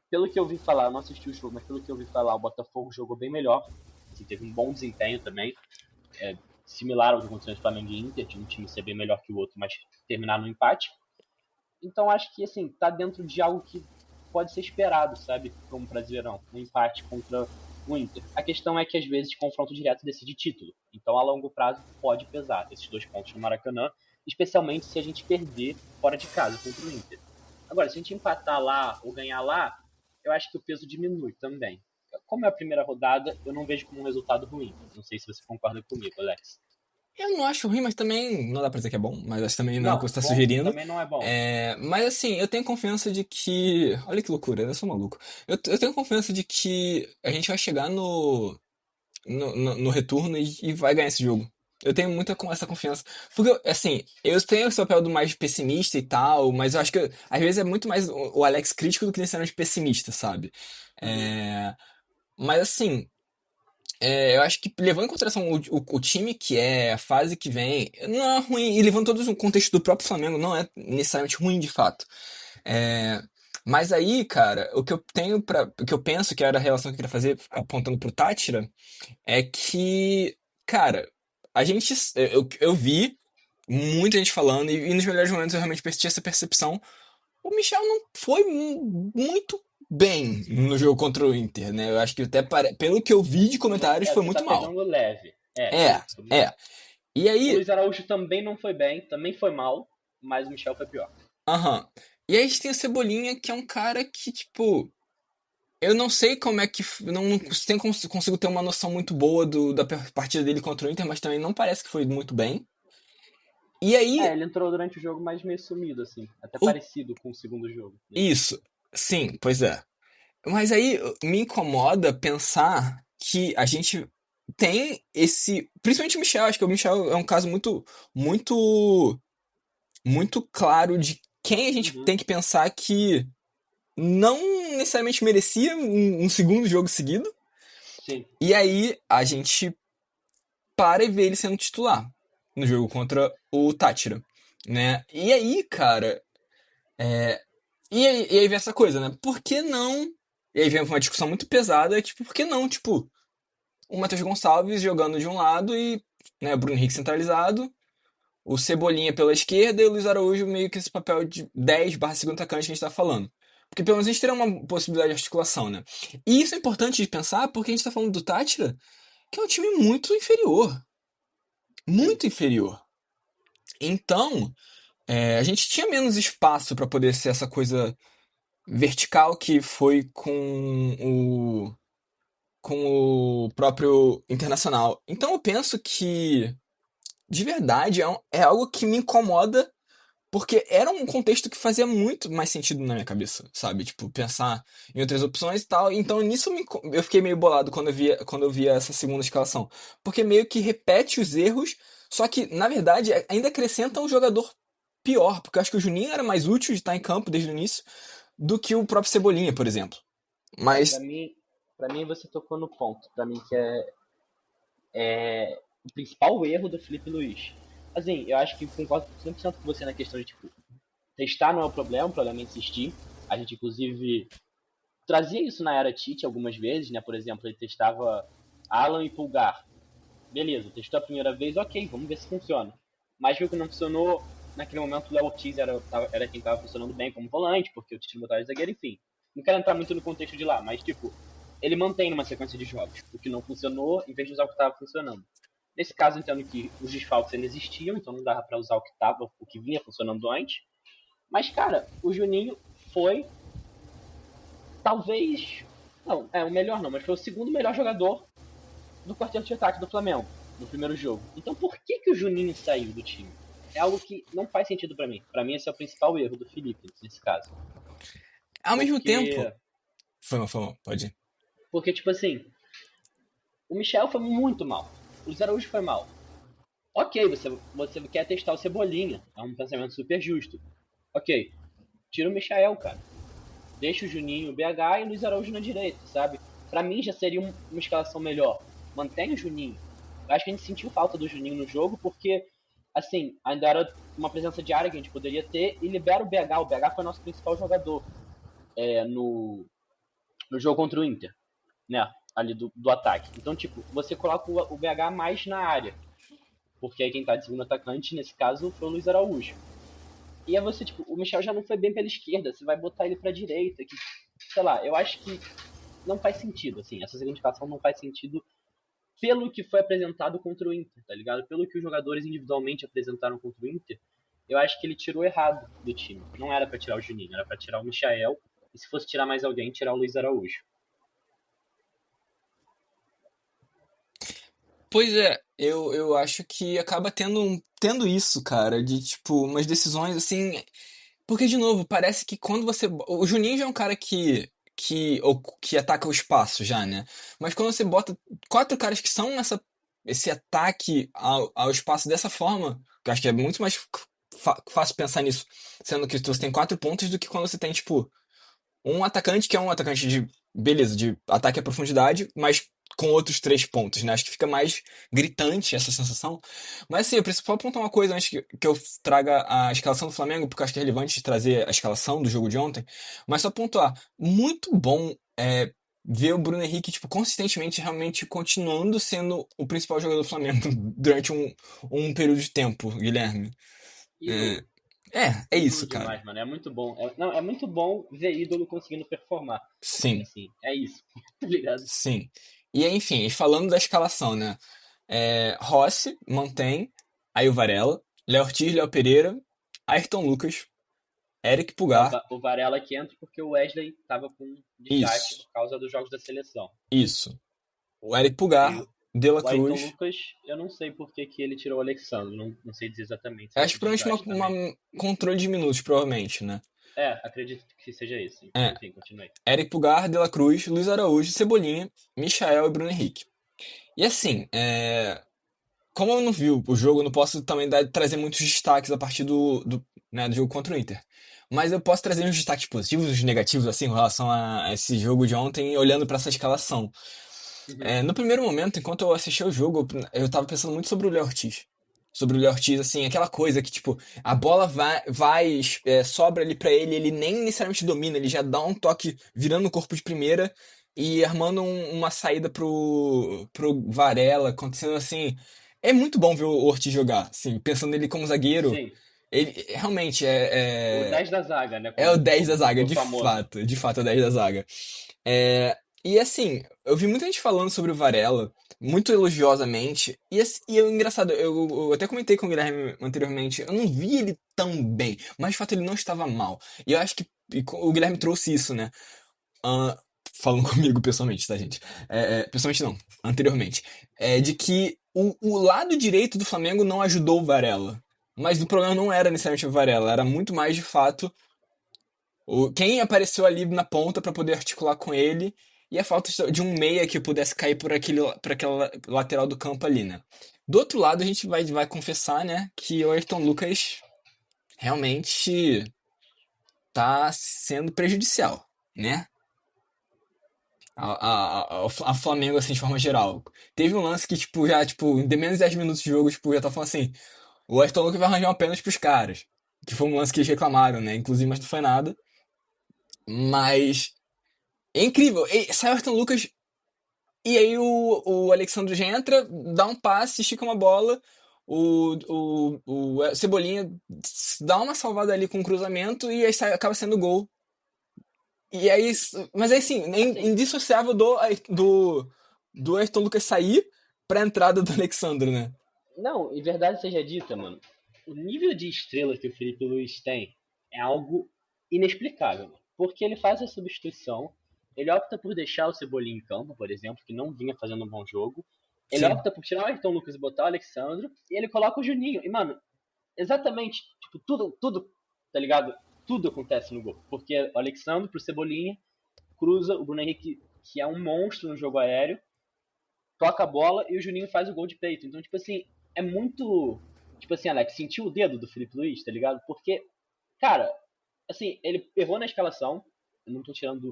Pelo que eu ouvi falar, eu não assisti o jogo, mas pelo que eu ouvi falar, o Botafogo jogou bem melhor. Assim, teve um bom desempenho também. Similar ao que aconteceu no Flamengo e Inter, de um time ser bem melhor que o outro, mas terminar no empate. Então acho que, assim, tá dentro de algo que pode ser esperado, sabe? Como Brasileirão, um empate contra o Inter. A questão é que, às vezes, confronto direto decide título. Então, a longo prazo, pode pesar esses 2 pontos no Maracanã, especialmente se a gente perder fora de casa contra o Inter. Agora, se a gente empatar lá ou ganhar lá, eu acho que o peso diminui também. Como é a primeira rodada, eu não vejo como um resultado ruim. Não sei se você concorda comigo, Alex. Eu não acho ruim, mas também não dá pra dizer que é bom, mas acho que também não é o que você tá bom sugerindo. Também não é bom. Mas assim, eu tenho confiança de que. Olha que loucura, eu sou maluco. Eu tenho confiança de que a gente vai chegar no retorno e vai ganhar esse jogo. Eu tenho muita essa confiança. Porque, assim, eu tenho esse papel do mais pessimista e tal, mas eu acho que às vezes é muito mais o Alex crítico do que necessariamente pessimista, sabe? Mas assim. Eu acho que levando em consideração o time que é, a fase que vem, não é ruim. E levando todo o contexto do próprio Flamengo, não é necessariamente ruim de fato. Mas aí, cara, o que eu tenho o que eu penso que era a relação que eu queria fazer, apontando pro Tátira, é que, cara, eu vi muita gente falando, e nos melhores momentos eu realmente tive essa percepção. O Michel não foi muito bem no jogo contra o Inter, né? Eu acho que até pelo que eu vi de comentários foi muito mal. Pegando leve. E aí, o Luiz Araújo também não foi bem, também foi mal, mas o Michel foi pior. E aí a gente tem o Cebolinha, que é um cara que, tipo, eu não sei como é que. Não consigo ter uma noção muito boa da partida dele contra o Inter, mas também não parece que foi muito bem. E aí. Ele entrou durante o jogo mais meio sumido, assim. Até parecido com o segundo jogo. Isso. Sim, pois é. Mas aí me incomoda pensar que a gente tem esse. Principalmente o Michel, acho que o Michel é um caso muito, muito, muito claro de quem a gente tem que pensar que não necessariamente merecia um segundo jogo seguido. Sim. E aí a gente para e vê ele sendo titular no jogo contra o Tátira, né? E aí, cara, e aí vem essa coisa, né? Por que não? E aí vem uma discussão muito pesada, tipo, por que não, tipo, o Matheus Gonçalves jogando de um lado e, né, o Bruno Henrique centralizado, o Cebolinha pela esquerda e o Luiz Araújo meio que esse papel de 10/segundo atacante que a gente tá falando. Porque pelo menos a gente teria uma possibilidade de articulação, né? E isso é importante de pensar porque a gente tá falando do Tátira, que é um time muito inferior. Muito inferior. Então, a gente tinha menos espaço para poder ser essa coisa vertical que foi com com o próprio Internacional. Então eu penso que, de verdade, é algo que me incomoda, porque era um contexto que fazia muito mais sentido na minha cabeça, sabe? Tipo, pensar em outras opções e tal. Então nisso eu fiquei meio bolado quando eu via essa segunda escalação. Porque meio que repete os erros, só que, na verdade, ainda acrescenta um jogador pior. Porque eu acho que o Juninho era mais útil de estar em campo desde o início do que o próprio Cebolinha, por exemplo. Mas, Pra mim você tocou no ponto. Pra mim que é o principal erro do Felipe Luiz. Assim, eu acho que concordo 100% com você na questão de, tipo, testar não é o problema é insistir. A gente, inclusive, trazia isso na era Tite algumas vezes, né? Por exemplo, ele testava Alan e Pulgar. Beleza, testou a primeira vez, ok, vamos ver se funciona. Mas viu que não funcionou, naquele momento o Léo Ortiz era quem estava funcionando bem como volante, porque o Tite botava de zagueiro, enfim. Não quero entrar muito no contexto de lá, mas, tipo, ele mantém numa sequência de jogos. O que não funcionou, em vez de usar o que estava funcionando. Nesse caso, entendo que os desfalques ainda existiam, então não dava pra usar o que vinha funcionando antes. Mas, cara, o Juninho foi, talvez, não, o melhor não, mas foi o segundo melhor jogador do quarteto de ataque do Flamengo, no primeiro jogo. Então por que o Juninho saiu do time? É algo que não faz sentido pra mim. Pra mim esse é o principal erro do Felipe, nesse caso. ao mesmo Porque, tempo... Foi mal, pode ir. porque tipo assim, o Michel foi muito mal. O Luiz Araújo foi mal. Ok, você quer testar o Cebolinha. É um pensamento super justo. Ok, tira o Michael, cara. Deixa o Juninho, o BH e o Luiz Araújo na direita, sabe? Pra mim já seria uma escalação melhor. Mantém o Juninho. Eu acho que a gente sentiu falta do Juninho no jogo porque, assim, ainda era uma presença diária que a gente poderia ter e libera o BH. O BH foi nosso principal jogador no jogo contra o Inter, né? Ali do ataque. Então, tipo, você coloca o BH mais na área. Porque aí quem tá de segundo atacante, nesse caso, foi o Luiz Araújo. E aí você, tipo, o Michel já não foi bem pela esquerda, você vai botar ele pra direita, que, sei lá, eu acho que não faz sentido, assim, essa segunda indicação não faz sentido pelo que foi apresentado contra o Inter, tá ligado? Pelo que os jogadores individualmente apresentaram contra o Inter, eu acho que ele tirou errado do time. Não era pra tirar o Juninho, era pra tirar o Michael, e se fosse tirar mais alguém, tirar o Luiz Araújo. Pois é, eu acho que acaba tendo isso, cara, de tipo, umas decisões assim. Porque, de novo, parece que quando você. O Juninho já é um cara que ataca o espaço já, né? Mas quando você bota quatro caras que são esse ataque ao espaço dessa forma, que eu acho que é muito mais fácil pensar nisso, sendo que você tem 4 pontos do que quando você tem, tipo, um atacante que é um atacante de, beleza, de ataque à profundidade, mas com outros 3 pontos, né? Acho que fica mais gritante essa sensação. Mas assim, eu preciso só apontar uma coisa antes que eu traga a escalação do Flamengo, porque eu acho que é relevante de trazer a escalação do jogo de ontem. Mas só pontuar, muito bom ver o Bruno Henrique, tipo, consistentemente, realmente continuando sendo o principal jogador do Flamengo durante um período de tempo, Guilherme. Ídolo. É Ídolo isso, cara. demais, mano. É muito bom. Não, é muito bom ver ídolo conseguindo performar. Sim. Assim, é isso. Tá ligado? Sim. E aí, enfim, falando da escalação, né? Rossi mantém, aí o Varela, Léo Ortiz, Léo Pereira, Ayrton Lucas, Eric Pulgar. O Varela que entra porque o Wesley tava com desgaste Isso. por causa dos jogos da seleção. Isso. O Eric Pulgar, De La O Ayrton Cruz. Lucas, eu não sei por que ele tirou o Alexandre. Não sei dizer exatamente. Acho que provavelmente um controle de minutos, provavelmente, né? Acredito que seja isso. Enfim, continue. Eric Pulgar, De La Cruz, Luiz Araújo, Cebolinha, Michael e Bruno Henrique. E assim, como eu não vi o jogo, eu não posso também trazer muitos destaques a partir do jogo contra o Inter. Mas eu posso trazer uns destaques positivos e negativos, assim, em relação a esse jogo de ontem, olhando para essa escalação. No primeiro momento, enquanto eu assistia o jogo, eu tava pensando muito sobre o Léo Ortiz. Sobre o Léo Ortiz, assim, aquela coisa que, tipo, a bola sobra ali pra ele nem necessariamente domina, ele já dá um toque virando o corpo de primeira e armando uma saída pro Varela, acontecendo assim. É muito bom ver o Ortiz jogar, assim, pensando nele como zagueiro. Sim. Ele realmente O 10 da zaga, né? É o 10 da zaga, de fato, é o 10 da zaga. E assim, eu vi muita gente falando sobre o Varela, muito elogiosamente, e é engraçado, eu até comentei com o Guilherme anteriormente, eu não vi ele tão bem, mas de fato ele não estava mal. E eu acho que o Guilherme trouxe isso, né? falando comigo pessoalmente, tá, gente? Pessoalmente não, anteriormente. De que o lado direito do Flamengo não ajudou o Varela. Mas o problema não era necessariamente o Varela, era muito mais de fato quem apareceu ali na ponta pra poder articular com ele e a falta de um meia que pudesse cair por aquela lateral do campo ali, né? Do outro lado, a gente vai confessar, né, que o Ayrton Lucas realmente tá sendo prejudicial, né? A Flamengo, assim, de forma geral. Teve um lance que, tipo, já, tipo, em menos de 10 minutos de jogo, tipo, já tá falando assim, o Ayrton Lucas vai arranjar um pênalti pros caras. Que foi um lance que eles reclamaram, né? Inclusive, mas não foi nada. Mas é incrível. Sai o Ayrton Lucas e aí o Alexandre já entra, dá um passe, estica uma bola. O Cebolinha dá uma salvada ali com um cruzamento e aí acaba sendo gol. E aí, mas aí assim, indissociável do Ayrton Lucas sair pra entrada do Alexandre, né? Não, e verdade seja dita, mano. O nível de estrela que o Felipe Luiz tem é algo inexplicável, mano. Porque ele faz a substituição, ele opta por deixar o Cebolinha em campo, por exemplo, que não vinha fazendo um bom jogo. Ele Sim. opta por tirar o Ayrton Lucas e botar o Alexandre, e ele coloca o Juninho. E, mano, exatamente, tipo, tudo, tá ligado? Tudo acontece no gol. Porque o Alexandre pro Cebolinha cruza o Bruno Henrique, que é um monstro no jogo aéreo, toca a bola e o Juninho faz o gol de peito. Então, tipo assim, é muito. Tipo assim, Alex, sentiu o dedo do Felipe Luiz, tá ligado? Porque, cara, assim, ele errou na escalação. Eu não tô tirando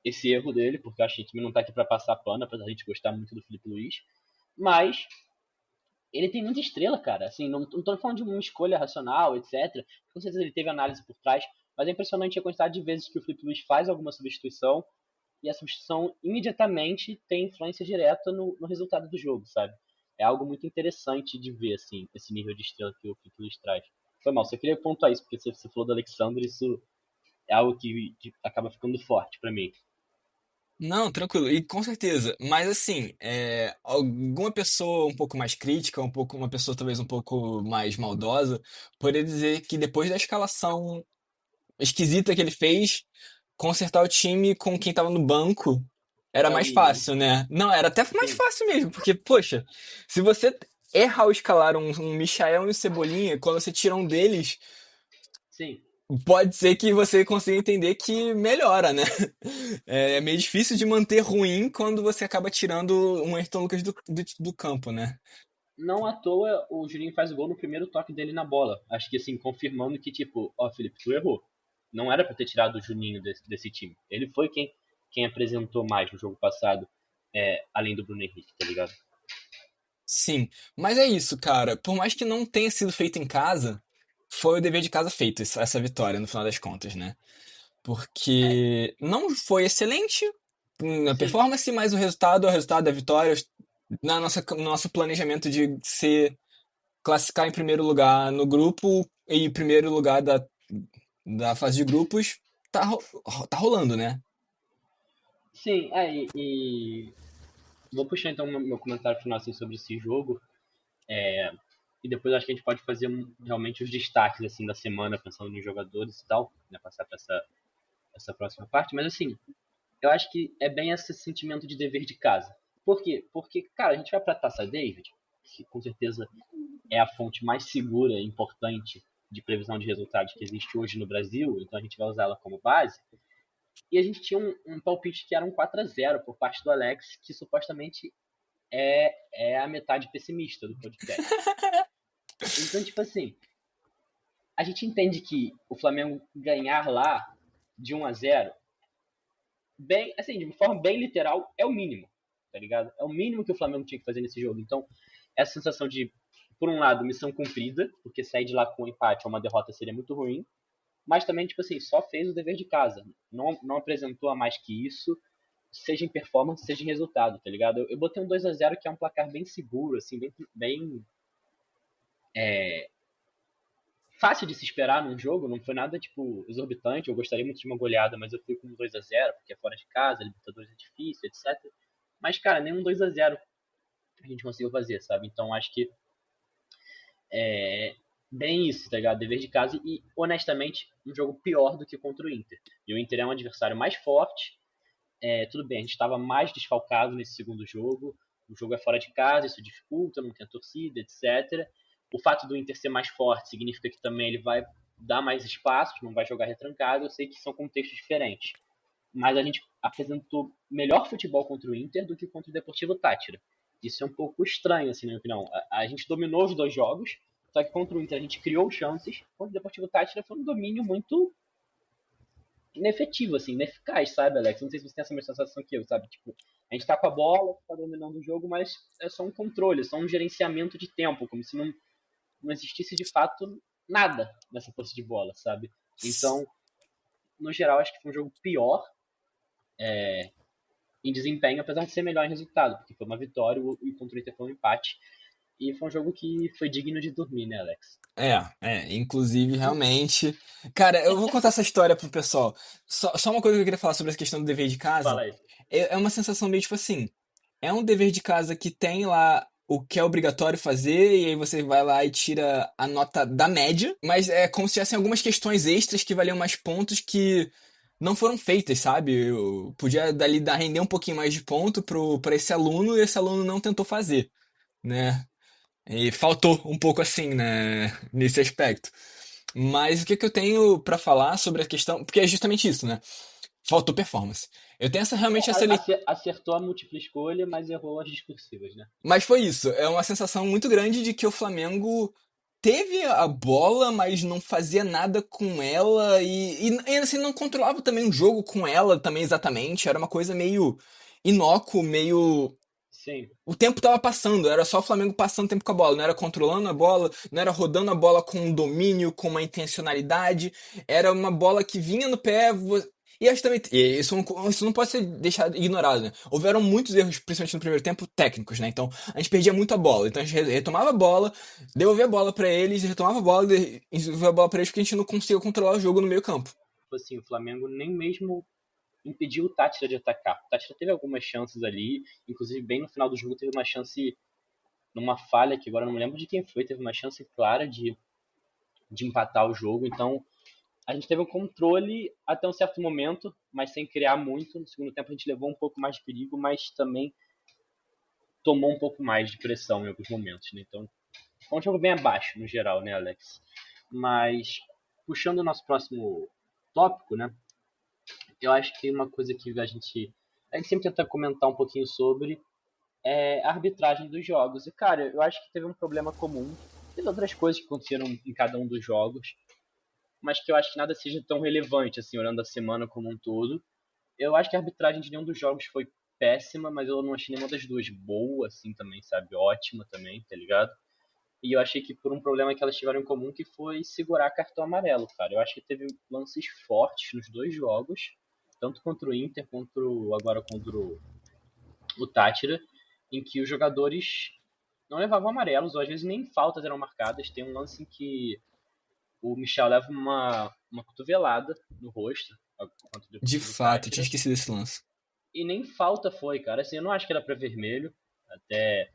esse erro dele, porque eu acho que o time não tá aqui pra passar pano, apesar de a gente gostar muito do Felipe Luiz. Mas ele tem muita estrela, cara. Assim, não tô falando de uma escolha racional, etc. Com certeza ele teve análise por trás, mas é impressionante a quantidade de vezes que o Felipe Luiz faz alguma substituição e a substituição imediatamente tem influência direta no resultado do jogo, sabe? É algo muito interessante de ver, assim, esse nível de estrela que o Felipe Luiz traz. Foi mal, você queria pontuar isso, porque você falou do Alexandre, isso é algo que acaba ficando forte pra mim. Não, tranquilo, e com certeza. Mas assim, alguma pessoa um pouco mais crítica, uma pessoa talvez um pouco mais maldosa, poderia dizer que depois da escalação esquisita que ele fez, consertar o time com quem tava no banco era É o mais mínimo. fácil, né? Não, era até mais Sim, fácil mesmo, porque, poxa, se você erra ao escalar um Michael e um Cebolinha, quando você tira um deles, sim. pode ser que você consiga entender que melhora, né? É meio difícil de manter ruim quando você acaba tirando um Ayrton Lucas do campo, né? Não à toa o Juninho faz o gol no primeiro toque dele na bola. Acho que assim, confirmando que, tipo, ó, Felipe, tu errou. Não era pra ter tirado o Juninho desse time. Ele foi quem apresentou mais no jogo passado, além do Bruno Henrique, tá ligado? Sim, mas é isso, cara. Por mais que não tenha sido feito em casa, foi o dever de casa feito, essa vitória, no final das contas, né? É, Porque não foi excelente na sim. performance, mas o resultado da vitória, no nosso planejamento de ser classificar em primeiro lugar no grupo e em primeiro lugar da fase de grupos, tá rolando, né? Sim, e vou puxar então meu comentário final assim, sobre esse jogo. E depois acho que a gente pode fazer realmente os destaques assim da semana, pensando nos jogadores e tal, né? Passar pra essa próxima parte. Mas assim, eu acho que é bem esse sentimento de dever de casa. Por quê? Porque, cara, a gente vai pra Taça David, que com certeza é a fonte mais segura e importante de previsão de resultados que existe hoje no Brasil, então a gente vai usá-la como base. E a gente tinha um palpite que era um 4-0 por parte do Alex, que supostamente é a metade pessimista do podcast. Então, tipo assim, a gente entende que o Flamengo ganhar lá de 1-0, bem, assim, de uma forma bem literal, é o mínimo, tá ligado? É o mínimo que o Flamengo tinha que fazer nesse jogo. Então, essa sensação de, por um lado, missão cumprida, porque sair de lá com um empate ou uma derrota seria muito ruim, mas também, tipo assim, só fez o dever de casa. Não apresentou a mais que isso, seja em performance, seja em resultado, tá ligado? Eu botei um 2-0 que é um placar bem seguro, assim, bem fácil de se esperar num jogo, não foi nada, tipo, exorbitante. Eu gostaria muito de uma goleada, mas eu fui com um 2-0 porque é fora de casa, Libertadores é difícil, etc. Mas, cara, nem um 2-0 a gente conseguiu fazer, sabe? Então acho que bem isso, tá ligado? Dever de casa e, honestamente, um jogo pior do que contra o Inter. E o Inter é um adversário mais forte, Tudo bem, a gente estava mais desfalcado nesse segundo jogo. O jogo é fora de casa, isso dificulta, não tem a torcida, etc. O fato do Inter ser mais forte significa que também ele vai dar mais espaço, não vai jogar retrancado. Eu sei que são contextos diferentes. Mas a gente apresentou melhor futebol contra o Inter do que contra o Deportivo Táchira. Isso é um pouco estranho, assim, na minha opinião. A gente dominou os dois jogos, só que contra o Inter a gente criou chances. Contra o Deportivo Táchira foi um domínio muito inefetivo, assim, ineficaz, sabe, Alex? Não sei se você tem essa mesma sensação que eu, sabe? Tipo, a gente tá com a bola, tá dominando o jogo, mas é só um controle, é só um gerenciamento de tempo, como se não existisse de fato nada nessa posse de bola, sabe? Então, no geral, acho que foi um jogo pior em desempenho, apesar de ser melhor em resultado, porque foi uma vitória e contra o Inter foi um empate. E foi um jogo que foi digno de dormir, né, Alex? Inclusive, realmente. Cara, eu vou contar essa história pro pessoal. Só uma coisa que eu queria falar sobre essa questão do dever de casa. Fala aí. É uma sensação meio tipo assim: é um dever de casa que tem lá o que é obrigatório fazer, e aí você vai lá e tira a nota da média, mas é como se tivessem algumas questões extras que valiam mais pontos que não foram feitas, sabe? Eu podia dali render um pouquinho mais de ponto pra esse aluno, e esse aluno não tentou fazer, né? E faltou um pouco assim, né, nesse aspecto. Mas o que eu tenho pra falar sobre a questão, porque é justamente isso, né? Faltou performance. Eu tenho realmente essa Acertou a múltipla escolha, mas errou as discursivas, né? Mas foi isso. É uma sensação muito grande de que o Flamengo teve a bola, mas não fazia nada com ela e assim não controlava também o jogo com ela também exatamente. Era uma coisa meio inócuo, meio Sim. o tempo tava passando, era só o Flamengo passando tempo com a bola, não era controlando a bola, não era rodando a bola com um domínio, com uma intencionalidade, era uma bola que vinha no pé. E acho também, isso não pode ser deixado ignorado, né? Houveram muitos erros, principalmente no primeiro tempo, técnicos, né? Então a gente perdia muito a bola. Então a gente retomava a bola, devolvia a bola pra eles, retomava a bola, devolvia a bola pra eles, porque a gente não conseguia controlar o jogo no meio campo. Assim, o Flamengo nem mesmo impediu o Táchira de atacar. O Táchira teve algumas chances ali, inclusive bem no final do jogo teve uma chance, numa falha que agora não me lembro de quem foi, teve uma chance clara de empatar o jogo. Então a gente teve um controle até um certo momento, mas sem criar muito. No segundo tempo a gente levou um pouco mais de perigo, mas também tomou um pouco mais de pressão em alguns momentos, né? Então foi um jogo bem abaixo no geral, né, Alex? Mas puxando o nosso próximo tópico, né? Eu acho que uma coisa que a gente sempre tenta comentar um pouquinho sobre é a arbitragem dos jogos. E, cara, eu acho que teve um problema comum. Teve outras coisas que aconteceram em cada um dos jogos, mas que eu acho que nada seja tão relevante, assim, olhando a semana como um todo. Eu acho que a arbitragem de nenhum dos jogos foi péssima, mas eu não achei nenhuma das duas boa, assim, também, sabe? Ótima também, tá ligado? E eu achei que por um problema que elas tiveram em comum, que foi segurar cartão amarelo, cara. Eu acho que teve lances fortes nos dois jogos, tanto contra o Inter, agora contra o Táchira, em que os jogadores não levavam amarelos, ou às vezes nem faltas eram marcadas. Tem um lance em que o Michel leva uma cotovelada no rosto. De fato, eu tinha esquecido esse lance. E nem falta foi, cara. Assim, eu não acho que era pra vermelho. Até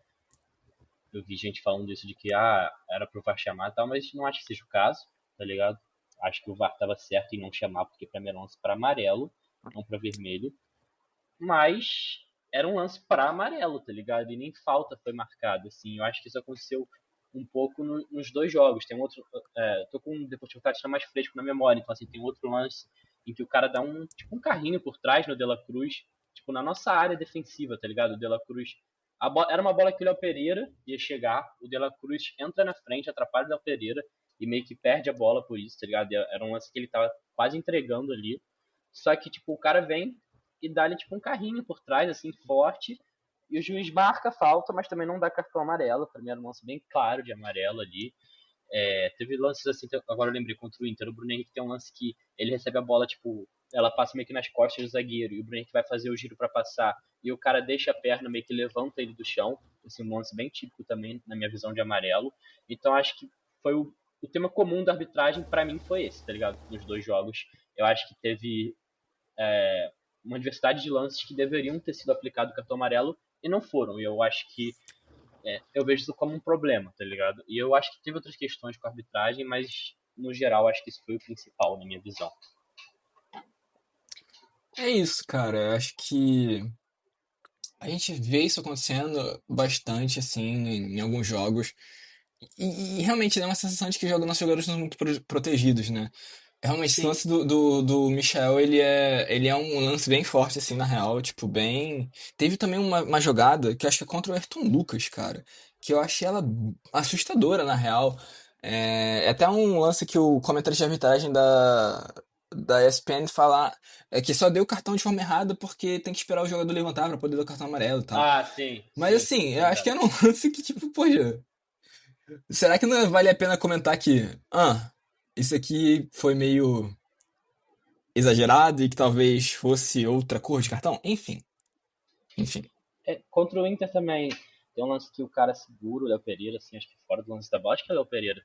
eu vi gente falando isso de que era pro VAR chamar e tal, mas não acho que seja o caso, tá ligado? Acho que o VAR tava certo em não chamar, porque pra mim era um lance pra amarelo, não pra vermelho. Mas era um lance pra amarelo, tá ligado? E nem falta foi marcada, assim. Eu acho que isso aconteceu um pouco nos dois jogos. Tem um outro. Tô com o Deportivo Táchira mais fresco na memória, então assim, tem outro lance em que o cara dá um carrinho por trás no De La Cruz, tipo, na nossa área defensiva, tá ligado? O De La Cruz. Era uma bola que o Léo Pereira ia chegar, o De La Cruz entra na frente, atrapalha o Léo Pereira e meio que perde a bola por isso, tá ligado? Era um lance que ele tava quase entregando ali. Só que, tipo, o cara vem e dá-lhe, tipo, um carrinho por trás, assim, forte, e o juiz marca a falta, mas também não dá cartão amarelo. Pra mim era um lance bem claro de amarelo ali. Teve lances assim, agora eu lembrei, contra o Inter, o Bruno Henrique tem um lance que ele recebe a bola, tipo, ela passa meio que nas costas do zagueiro, e o Bruno Henrique vai fazer o giro pra passar, e o cara deixa a perna, meio que levanta ele do chão. Assim, um lance bem típico também, na minha visão, de amarelo. Então acho que foi o tema comum da arbitragem, pra mim, foi esse, tá ligado? Nos dois jogos. Eu acho que teve uma diversidade de lances que deveriam ter sido aplicado o cartão amarelo e não foram. E eu acho que eu vejo isso como um problema, tá ligado? E eu acho que teve outras questões com a arbitragem, mas no geral acho que isso foi o principal, na minha visão. É isso, cara. Eu acho que a gente vê isso acontecendo bastante, assim, em alguns jogos. E realmente dá uma sensação de que nossos jogadores são muito protegidos, né? Realmente, esse Sim, lance do Michel, ele é um lance bem forte, assim, na real. Tipo, bem. Teve também uma jogada que eu acho que é contra o Ayrton Lucas, cara. Que eu achei ela assustadora, na real. É até um lance que o comentarista de arbitragem da ESPN fala que só deu o cartão de forma errada porque tem que esperar o jogador levantar pra poder dar o cartão amarelo e tal. ah, sim, Mas sim, assim, tô eu acho que ligado. era um lance que, tipo, poxa. Será que não vale a pena comentar que, isso aqui foi meio exagerado e que talvez fosse outra cor de cartão? Enfim, enfim. Contra o Inter também tem um lance que o cara segura o Léo Pereira, assim, acho que fora do lance da bola, acho que é o Léo Pereira.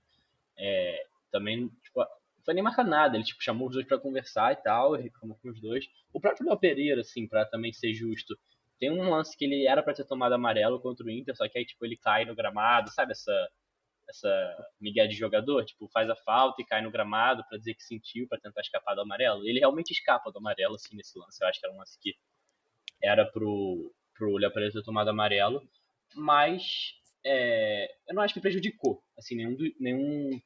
Também, tipo, não foi nem marcar nada, ele tipo, chamou os dois pra conversar e tal, e reclamou com os dois. O próprio Léo Pereira, assim, pra também ser justo, tem um lance que ele era pra ter tomado amarelo contra o Inter, só que aí, tipo, ele cai no gramado, sabe essa migué de jogador, tipo, faz a falta e cai no gramado pra dizer que sentiu, pra tentar escapar do amarelo. Ele realmente escapa do amarelo, assim, nesse lance. Eu acho que era um lance que era pro Léo Pereira ter tomado amarelo, mas eu não acho que prejudicou, assim, nenhum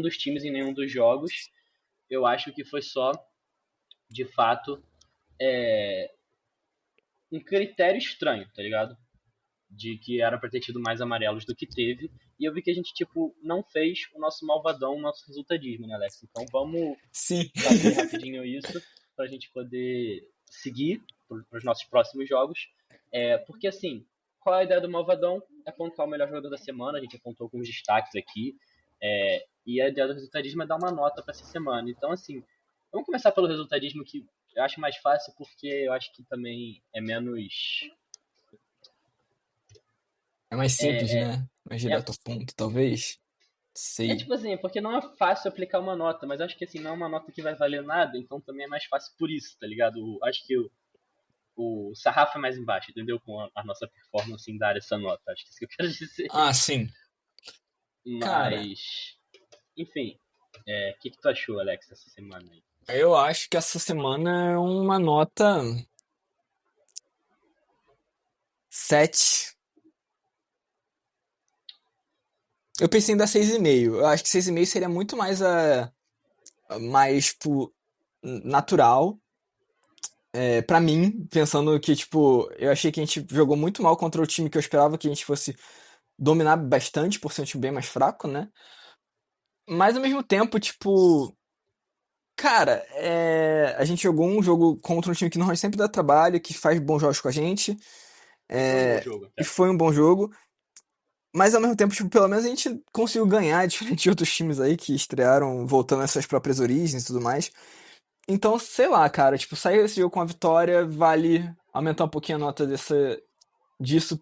dos times em nenhum dos jogos. Eu acho que foi só, de fato, um critério estranho, tá ligado? De que era pra ter tido mais amarelos do que teve. E eu vi que a gente, tipo, não fez o nosso malvadão, o nosso resultadismo, né, Alex? Então vamos Sim. fazer rapidinho isso pra gente poder seguir pros nossos próximos jogos. Porque, assim, qual é a ideia do malvadão? É apontar o melhor jogador da semana. A gente apontou alguns destaques aqui. E a ideia do resultadismo é dar uma nota pra essa semana. Então, assim, vamos começar pelo resultadismo, que eu acho mais fácil, porque eu acho que também é menos. É mais simples, É, é, né? Mais é, direto ao ponto, talvez. é Sei. tipo assim, porque não é fácil aplicar uma nota, mas acho que assim, não é uma nota que vai valer nada, então também é mais fácil por isso, tá ligado? Acho que o sarrafo é mais embaixo, entendeu? Com a nossa performance em dar essa nota. Acho que é isso que eu quero dizer. Ah, sim. Cara, Mas, enfim, que tu achou, Alex, dessa semana aí? eu acho que essa semana é uma nota 7. Eu pensei em dar 6,5. Eu acho que 6,5 seria muito mais mais, tipo, natural. Pra mim, pensando que, tipo, eu achei que a gente jogou muito mal contra o time que eu esperava que a gente fosse dominar bastante por ser um time bem mais fraco, né? Mas ao mesmo tempo, tipo, cara, a gente jogou um jogo contra um time que normalmente sempre dá trabalho, que faz bons jogos com a gente, E foi um bom jogo e até. foi um bom jogo. Mas ao mesmo tempo, tipo, pelo menos a gente conseguiu ganhar, diferente de outros times aí que estrearam voltando às suas próprias origens e tudo mais. Então, sei lá, cara, tipo, sair desse jogo com a vitória vale aumentar um pouquinho a nota disso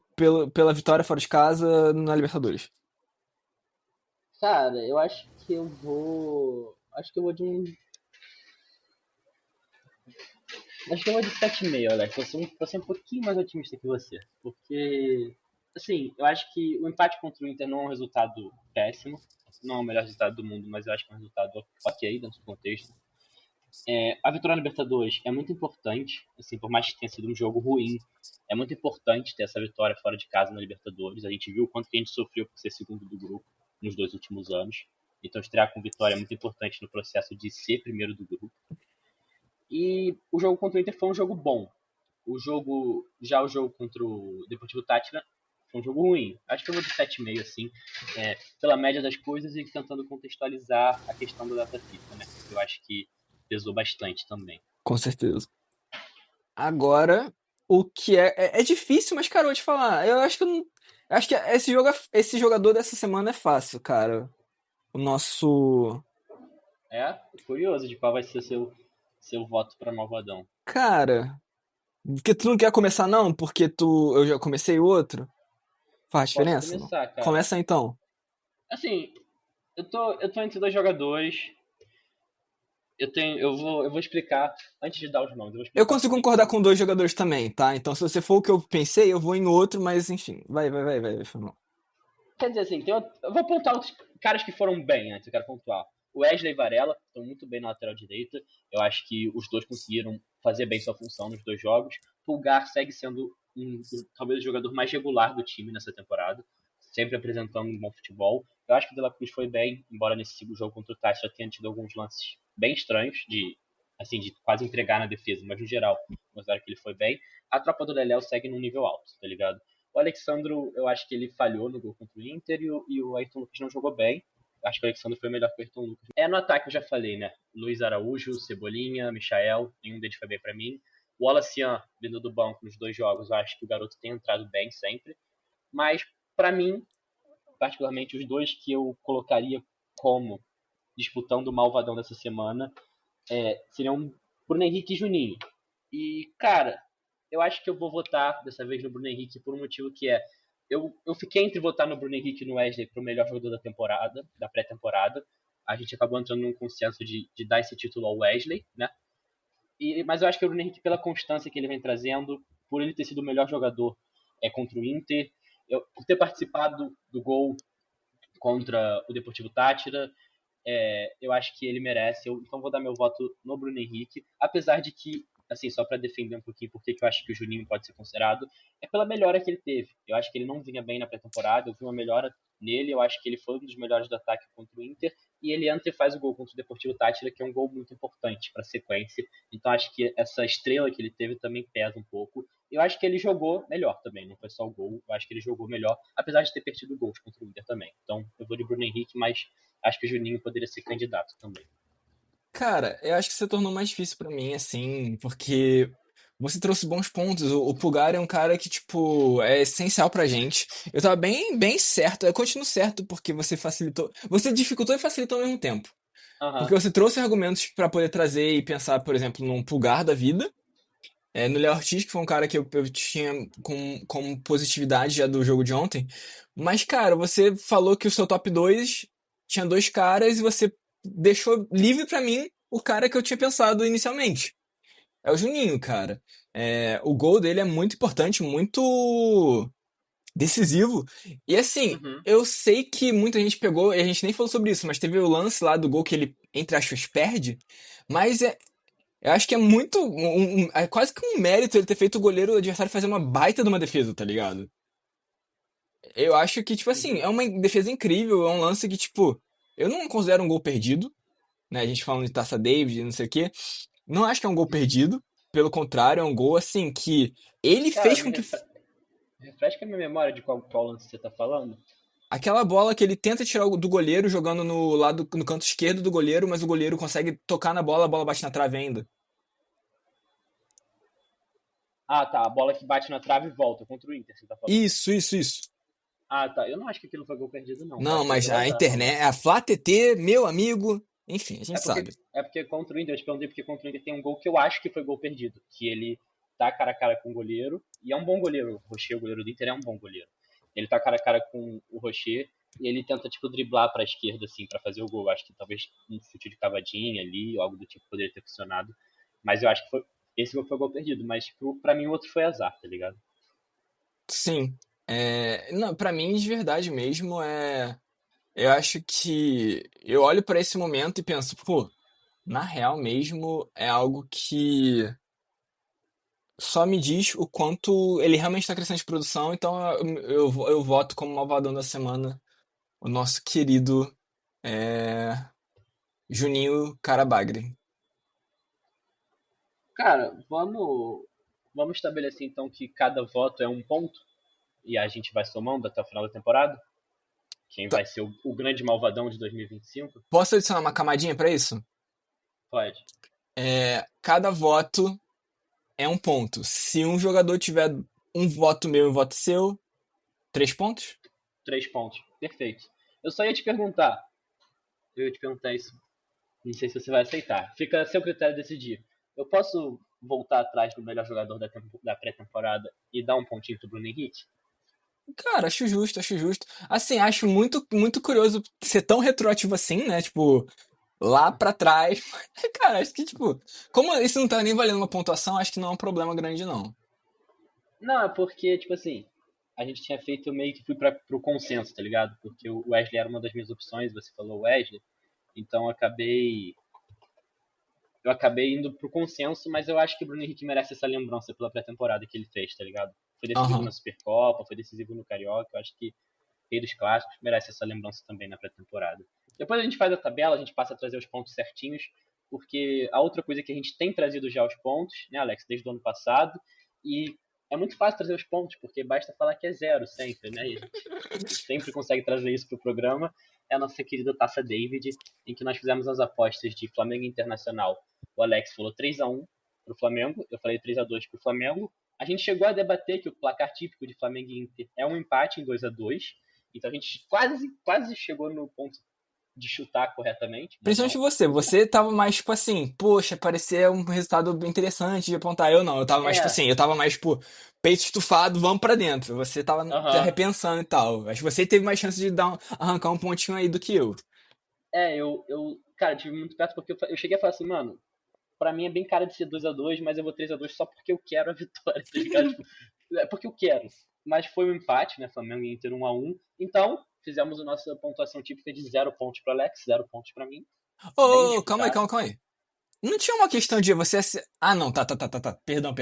pela vitória fora de casa na Libertadores. Cara, eu acho que eu vou. Acho que eu vou de um. Acho que eu vou de 7,5, Alex. Vou ser um pouquinho mais otimista que você. Porque, assim, eu acho que o empate contra o Inter não é um resultado péssimo. Não é o melhor resultado do mundo, mas eu acho que é um resultado ok dentro do contexto. A vitória na Libertadores é muito importante, assim, por mais que tenha sido um jogo ruim, é muito importante ter essa vitória fora de casa na Libertadores. A gente viu o quanto que a gente sofreu por ser segundo do grupo nos 2 últimos anos. Então, estrear com vitória é muito importante no processo de ser primeiro do grupo. E o jogo contra o Inter foi um jogo bom. O jogo contra o Deportivo Táchira foi um jogo ruim. Acho que eu vou de 7,5, assim, pela média das coisas e tentando contextualizar a questão da data FIFA, né? Eu acho que pesou bastante também. Com certeza. Agora, o que é difícil, mas, cara, eu vou te falar, eu acho que esse jogador dessa semana é fácil, cara. O nosso. Curioso de qual vai ser seu voto para Malvadão. Cara, porque tu não quer começar, não? Porque eu já comecei o outro? Faz Posso diferença? Não? começar, cara. Começa então. Assim, eu tô entre dois jogadores. Eu vou explicar, antes de dar os nomes, eu vou Eu explicar consigo por que concordar com dois jogadores também, tá? Então, se você for o que eu pensei, eu vou em outro, mas enfim. Vai, Fernando. Quer dizer assim, eu vou pontuar outros caras que foram bem antes, eu quero pontuar. O Wesley e Varela estão muito bem na lateral direita. Eu acho que os dois conseguiram fazer bem sua função nos dois jogos. Pulgar segue sendo talvez o jogador mais regular do time nessa temporada, sempre apresentando um bom futebol. Eu acho que o De La Cruz foi bem, embora nesse segundo jogo contra o Táchira tenha tido alguns lances bem estranhos, de quase entregar na defesa, mas no geral, considero que ele foi bem. A tropa do Leléo segue num nível alto, tá ligado? O Alexandro, eu acho que ele falhou no gol contra o Inter e o Ayrton Lucas não jogou bem. Acho que o Alexandre foi melhor que o Ayrton Lucas. No ataque eu já falei, né? Luiz Araújo, Cebolinha, Michael, nenhum deles foi bem pra mim. O Wallacian, vindo do banco nos dois jogos, eu acho que o garoto tem entrado bem sempre. Mas, pra mim, particularmente, os dois que eu colocaria como disputando o malvadão dessa semana seriam Bruno Henrique e Juninho. E, cara, eu acho que eu vou votar dessa vez no Bruno Henrique por um motivo que é eu fiquei entre votar no Bruno Henrique e no Wesley para o melhor jogador da temporada, da pré-temporada. A gente acabou entrando num consenso de dar esse título ao Wesley, né? Mas eu acho que o Bruno Henrique, pela constância que ele vem trazendo, por ele ter sido o melhor jogador contra o Inter, por ter participado do gol contra o Deportivo Táchira, eu acho que ele merece. Então vou dar meu voto no Bruno Henrique, apesar de que, assim, só para defender um pouquinho porque eu acho que o Juninho pode ser considerado, é pela melhora que ele teve. Eu acho que ele não vinha bem na pré-temporada, eu vi uma melhora nele, eu acho que ele foi um dos melhores do ataque contra o Inter, e ele antes faz o gol contra o Deportivo Táchira, que é um gol muito importante para a sequência. Então acho que essa estrela que ele teve também pesa um pouco. Eu acho que ele jogou melhor também, não foi só o gol, eu acho que ele jogou melhor, apesar de ter perdido gols contra o Inter também. Então eu vou de Bruno Henrique, mas acho que o Juninho poderia ser candidato também. Cara, eu acho que você tornou mais difícil pra mim, assim, porque você trouxe bons pontos. O Pulgar é um cara que, tipo, é essencial pra gente. Eu tava bem certo, eu continuo certo porque você facilitou. Você dificultou e facilitou ao mesmo tempo. Porque você trouxe argumentos pra poder trazer e pensar, por exemplo, num Pulgar da vida. No Léo Ortiz, que foi um cara que eu tinha com positividade já do jogo de ontem. Mas, cara, você falou que o seu top 2 tinha dois caras e você deixou livre pra mim o cara que eu tinha pensado inicialmente. É o Juninho, cara. O gol dele é muito importante, muito decisivo. E assim, eu sei que muita gente pegou, e a gente nem falou sobre isso, mas teve o lance lá do gol que ele, entre aspas, perde. Mas eu acho que é muito. É quase que um mérito ele ter feito o goleiro adversário fazer uma baita de uma defesa, tá ligado? Eu acho que, tipo assim, é uma defesa incrível, é um lance que, tipo, eu não considero um gol perdido, né? A gente falando de Taça Davis e não sei o quê. Não acho que é um gol perdido. Pelo contrário, é um gol, assim, que ele Cara, fez com que. Refresca a minha memória de qual lance você tá falando. Aquela bola que ele tenta tirar do goleiro, jogando no canto esquerdo do goleiro, mas o goleiro consegue tocar na bola, a bola bate na trave ainda. Ah, tá. A bola que bate na trave e volta contra o Inter, você tá falando. Isso. Ah, tá. Eu não acho que aquilo foi gol perdido, não. Não, mas a internet, a Flá TT, meu amigo, enfim, a gente sabe. É porque contra o Inter, eu te perguntei porque contra o Inter tem um gol que eu acho que foi gol perdido. Que ele tá cara a cara com o goleiro, e é um bom goleiro. O Rocher, o goleiro do Inter, é um bom goleiro. Ele tá cara a cara com o Rocher, e ele tenta, tipo, driblar pra esquerda, assim, pra fazer o gol. Eu acho que talvez um chute de cavadinha ali, ou algo do tipo poderia ter funcionado. Mas eu acho que esse gol foi gol perdido, mas pra mim o outro foi azar, tá ligado? Sim. Não, pra mim, de verdade mesmo, eu acho que eu olho pra esse momento e penso, pô, na real mesmo, é algo que só me diz o quanto ele realmente está crescendo de produção, então eu voto como malvadão da semana o nosso querido é, Juninho Carabagre. Cara, vamos estabelecer então que cada voto é um ponto e a gente vai somando até o final da temporada? Quem vai ser o grande malvadão de 2025? Posso adicionar uma camadinha pra isso? Pode. Cada voto é um ponto. Se um jogador tiver um voto meu e um voto seu, 3 pontos? 3 pontos. Perfeito. Eu só ia te perguntar. Eu ia te perguntar isso. Não sei se você vai aceitar. Fica a seu critério decidir. Eu posso voltar atrás do melhor jogador da pré-temporada e dar um pontinho pro Bruno Henrique? Cara, acho justo. Assim, acho muito, muito curioso ser tão retroativo assim, né? Tipo, lá pra trás. Cara, acho que, tipo, como isso não tá nem valendo uma pontuação, acho que não é um problema grande, não. Não, é porque, tipo assim, a gente tinha feito meio que fui pro consenso, tá ligado? Porque o Wesley era uma das minhas opções, você falou Wesley. Então eu acabei indo pro consenso, mas eu acho que o Bruno Henrique merece essa lembrança pela pré-temporada que ele fez, tá ligado? Foi decisivo na Supercopa, foi decisivo no Carioca, eu acho que Rei dos Clássicos merece essa lembrança também na pré-temporada. Depois a gente faz a tabela, a gente passa a trazer os pontos certinhos, porque a outra coisa que a gente tem trazido já os pontos, né, Alex, desde o ano passado, e é muito fácil trazer os pontos, porque basta falar que é 0 sempre, né? E a gente sempre consegue trazer isso pro programa. É a nossa querida Taça David, em que nós fizemos as apostas de Flamengo Internacional. O Alex falou 3-1 pro Flamengo, eu falei 3-2 pro Flamengo. A gente chegou a debater que o placar típico de Flamengo e Inter é um empate em 2-2. Então a gente quase chegou no ponto de chutar corretamente. Principalmente você tava mais, tipo assim, poxa, parecia um resultado bem interessante de apontar. Eu não, eu tava mais, tipo assim, eu tava mais, tipo, peito estufado, vamos pra dentro. Você tava repensando e tal. Acho que você teve mais chance de arrancar um pontinho aí do que eu. Cara, tive muito perto porque eu cheguei a falar assim, mano, pra mim é bem cara de ser 2-2, mas eu vou 3-2 só porque eu quero a vitória, tá ligado? É porque eu quero. Mas foi um empate, né? Flamengo e Inter 1-1. Então, fizemos a nossa pontuação típica de 0 pontos pro Alex, 0 pontos pra mim. Calma aí. Não tinha uma questão de você... não, tá. Perdão.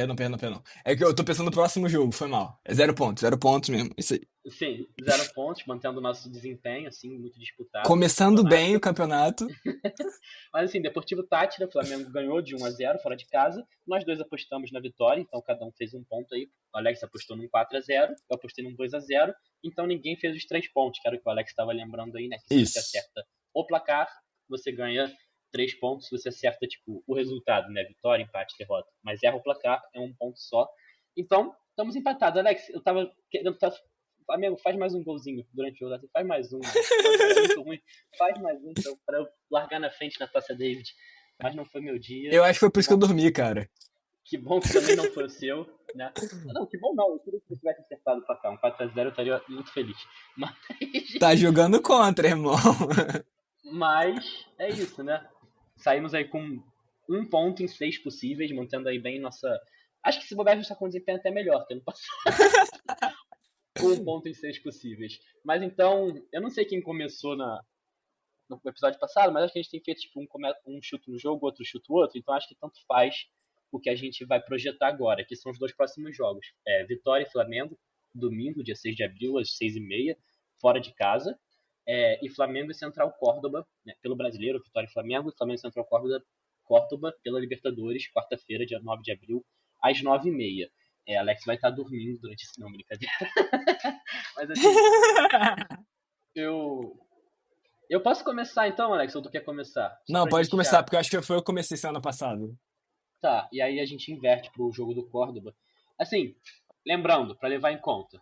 É que eu tô pensando no próximo jogo, foi mal. É 0 pontos mesmo, isso aí. Sim, 0 pontos, mantendo o nosso desempenho, assim, muito disputado. Começando bem o campeonato. Mas assim, Deportivo Táchira, o Flamengo ganhou de 1-0 fora de casa. Nós dois apostamos na vitória, então cada um fez um ponto aí. O Alex apostou num 4-0, eu apostei num 2-0. Então ninguém fez os 3 pontos, que era o que o Alex estava lembrando aí, né? Que se você acerta o placar, você ganha 3 pontos. Se você acerta, tipo, o resultado, né? Vitória, empate, derrota. Mas erra o placar, é um ponto só. Então, estamos empatados. Alex, eu tava querendo... Amigo, faz mais um golzinho durante o jogo. Faz mais um. É muito ruim. Faz mais um pra eu largar na frente na Taça David. Mas não foi meu dia. Eu acho que foi por isso que eu dormi, cara. Que bom que também não foi o seu, né? Não, que bom não. Eu queria que você tivesse acertado o placar. Um 4-0 eu estaria muito feliz. Mas... Tá jogando contra, irmão. Mas é isso, né? Saímos aí com 1 ponto em 6 possíveis, mantendo aí bem nossa... Acho que se bobear a gente tá com um desempenho até melhor que ano passado. Com 1 ponto em 6 possíveis. Mas então, eu não sei quem começou no episódio passado, mas acho que a gente tem feito tipo, um chute no jogo, outro chute no outro. Então acho que tanto faz o que a gente vai projetar agora, que são os 2 próximos jogos. Vitória e Flamengo, domingo, dia 6 de abril, às 6h30, fora de casa. E Flamengo e Central Córdoba, né, pelo Brasileiro, Vitória e Flamengo, e Flamengo e Central Córdoba pela Libertadores, quarta-feira, dia 9 de abril, às 9h30. Alex vai estar dormindo durante esse... Não, brincadeira. Mas assim... Eu posso começar então, Alex? Ou tu quer começar? Não, pode começar, porque eu acho que foi eu que comecei semana passada. Tá, e aí a gente inverte pro jogo do Córdoba. Assim, lembrando, para levar em conta,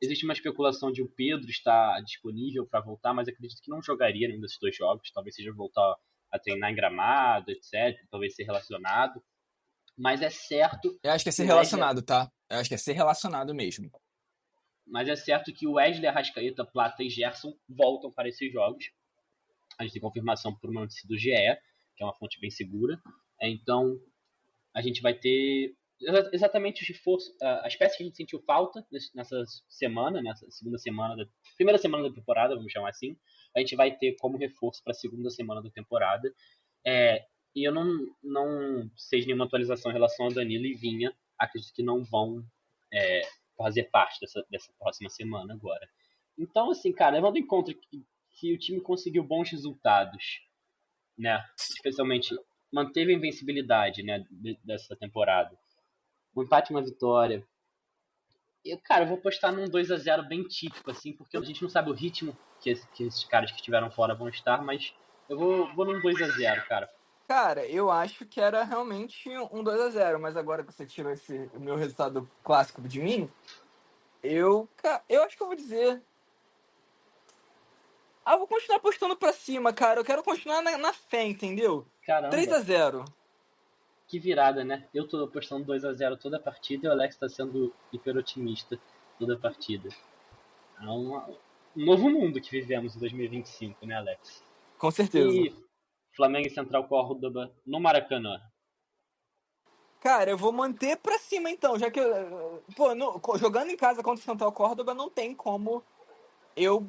existe uma especulação de o Pedro estar disponível para voltar, mas acredito que não jogaria nenhum desses 2 jogos. Talvez seja voltar a treinar em gramado, etc. Talvez ser relacionado. Mas é certo... Eu acho que é ser relacionado, tá? Eu acho que é ser relacionado mesmo. Mas é certo que o Wesley, Arrascaeta, Plata e Gerson voltam para esses jogos. A gente tem confirmação por uma notícia do GE, que é uma fonte bem segura. Então, a gente vai ter exatamente os reforços, as peças que a gente sentiu falta nessa semana, nessa primeira semana da temporada, vamos chamar assim. A gente vai ter como reforço para a segunda semana da temporada. E eu não sei de nenhuma atualização em relação a Danilo e Vinha. Acredito que não vão fazer parte dessa próxima semana agora. Então, assim, cara, levando em conta que o time conseguiu bons resultados, né? Especialmente manteve a invencibilidade, né, dessa temporada. Um empate e uma vitória. Cara, eu vou postar num 2-0 bem típico, assim, porque a gente não sabe o ritmo que esses caras que estiveram fora vão estar, mas eu vou num 2-0, cara. Cara, eu acho que era realmente um 2-0, mas agora que você tirou o meu resultado clássico de mim, eu acho que eu vou dizer... eu vou continuar apostando pra cima, cara. Eu quero continuar na fé, entendeu? Caramba. 3-0. Que virada, né? Eu tô apostando 2-0 toda a partida e o Alex tá sendo hiper otimista toda a partida. É um novo mundo que vivemos em 2025, né, Alex? Com certeza. E Flamengo e Central Córdoba no Maracanã. Cara, eu vou manter pra cima então, já que jogando em casa contra o Central Córdoba não tem como eu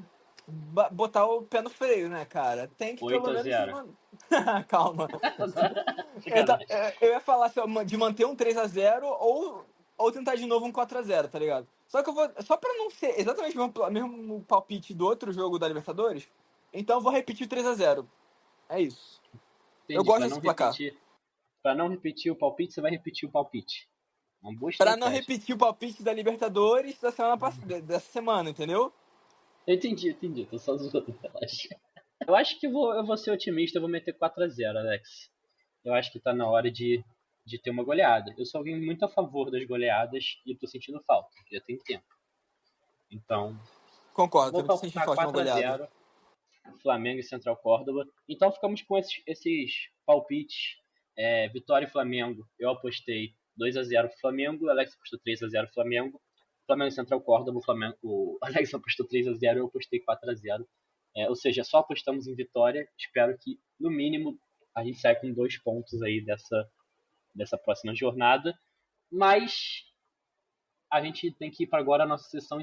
botar o pé no freio, né, cara? Tem que pelo menos... 8-0. Calma. Eu ia falar de manter um 3-0 ou tentar de novo um 4-0, tá ligado? Só que eu vou... Só pra não ser exatamente o mesmo palpite do outro jogo da Libertadores, então eu vou repetir o 3-0. É isso. Entendi. Eu gosto desse placar. Pra não repetir o palpite, você vai repetir o palpite. Uma boa Pra estratégia. não repetir o palpite da Libertadores dessa semana, entendeu? Eu entendi. Tô só zoando, relaxa. Eu acho que eu vou ser otimista, eu vou meter 4-0, Alex. Eu acho que tá na hora de ter uma goleada. Eu só vim muito a favor das goleadas e tô sentindo falta. Já tem tempo. Então, concordo, vou palpitar 4-0 Flamengo e Central Córdoba. Então ficamos com esses palpites. Vitória e Flamengo, eu apostei 2-0 Flamengo, o Alex apostou 3-0 Flamengo. Flamengo e Central Córdoba, o Alex apostou 3-0, eu apostei 4-0. Ou seja, só apostamos em vitória. Espero que, no mínimo, a gente saia com 2 pontos aí dessa próxima jornada. Mas a gente tem que ir para agora a nossa sessão.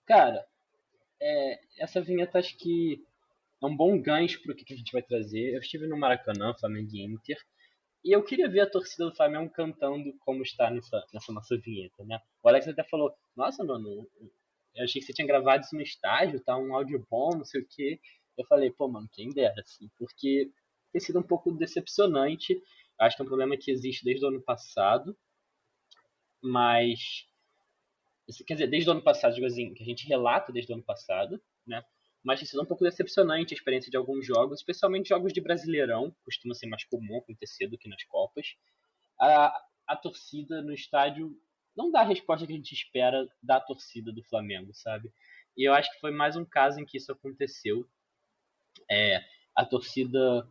Cara, essa vinheta acho que é um bom gancho pro que a gente vai trazer. Eu estive no Maracanã, Flamengo e Inter, e eu queria ver a torcida do Flamengo cantando como está nessa nossa vinheta, né? O Alex até falou, nossa, mano, eu achei que você tinha gravado isso no estádio, tá um áudio bom, não sei o quê. Eu falei, pô, mano, quem dera, assim, porque tem sido um pouco decepcionante. Acho que é um problema que existe desde o ano passado, mas... Quer dizer, desde o ano passado, digo assim, que a gente relata desde o ano passado, né? Mas tem sido um pouco decepcionante a experiência de alguns jogos, especialmente jogos de Brasileirão, costuma ser mais comum acontecer do que nas Copas. A torcida no estádio não dá a resposta que a gente espera da torcida do Flamengo, sabe? E eu acho que foi mais um caso em que isso aconteceu. A torcida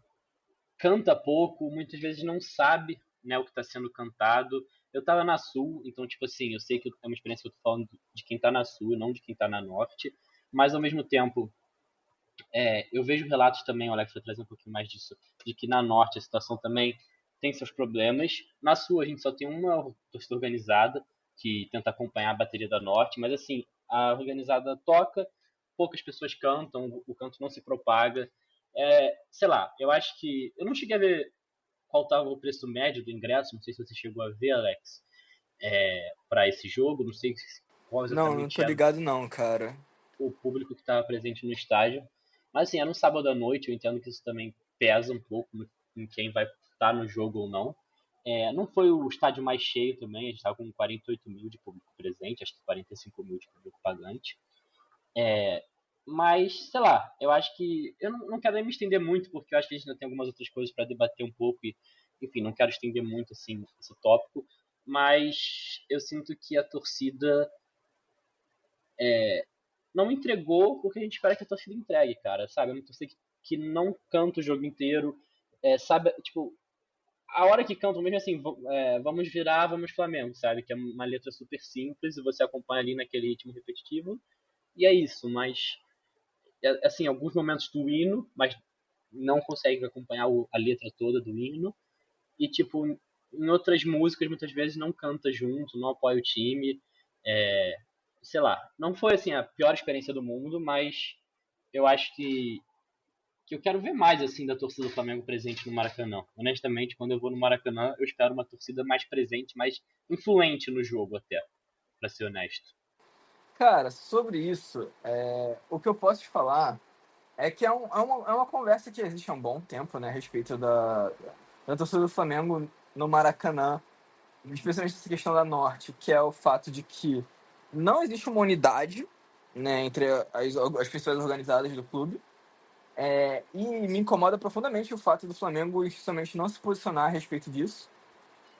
canta pouco, muitas vezes não sabe, né, o que está sendo cantado. Eu tava na Sul, então, tipo assim, eu sei que é uma experiência que eu tô falando de quem tá na Sul e não de quem tá na Norte, mas ao mesmo tempo, eu vejo relatos também, o Alex vai trazer um pouquinho mais disso, de que na Norte a situação também tem seus problemas. Na Sul a gente só tem uma torcida organizada que tenta acompanhar a bateria da Norte, mas assim, a organizada toca, poucas pessoas cantam, o canto não se propaga. Sei lá, eu acho que... Eu não cheguei a ver qual estava o preço médio do ingresso, não sei se você chegou a ver, Alex, para esse jogo, não sei qual exatamente não tô ligado não, cara. O público que estava presente no estádio, mas assim, era um sábado à noite, eu entendo que isso também pesa um pouco em quem vai estar no jogo ou não. Não foi o estádio mais cheio também, a gente estava com 48 mil de público presente, acho que 45 mil de público pagante. Mas, sei lá, eu acho que... Eu não quero nem me estender muito, porque eu acho que a gente ainda tem algumas outras coisas para debater um pouco e, enfim, não quero estender muito, assim, esse tópico. Mas eu sinto que a torcida não entregou o que a gente espera que a torcida entregue, cara, sabe? É uma torcida que não canta o jogo inteiro, sabe? Tipo, a hora que cantam mesmo assim, vamos virar, vamos Flamengo, sabe? Que é uma letra super simples e você acompanha ali naquele ritmo repetitivo. E é isso, mas... assim, alguns momentos do hino, mas não consegue acompanhar a letra toda do hino. E, tipo, em outras músicas, muitas vezes não canta junto, não apoia o time. Sei lá, não foi, assim, a pior experiência do mundo, mas eu acho que eu quero ver mais, assim, da torcida do Flamengo presente no Maracanã. Honestamente, quando eu vou no Maracanã, eu espero uma torcida mais presente, mais influente no jogo até, pra ser honesto. Cara, sobre isso, o que eu posso te falar é que é uma conversa que existe há um bom tempo, né, a respeito da torcida do Flamengo no Maracanã, especialmente essa questão da Norte, que é o fato de que não existe uma unidade, né, entre as pessoas organizadas do clube, e me incomoda profundamente o fato do Flamengo justamente não se posicionar a respeito disso,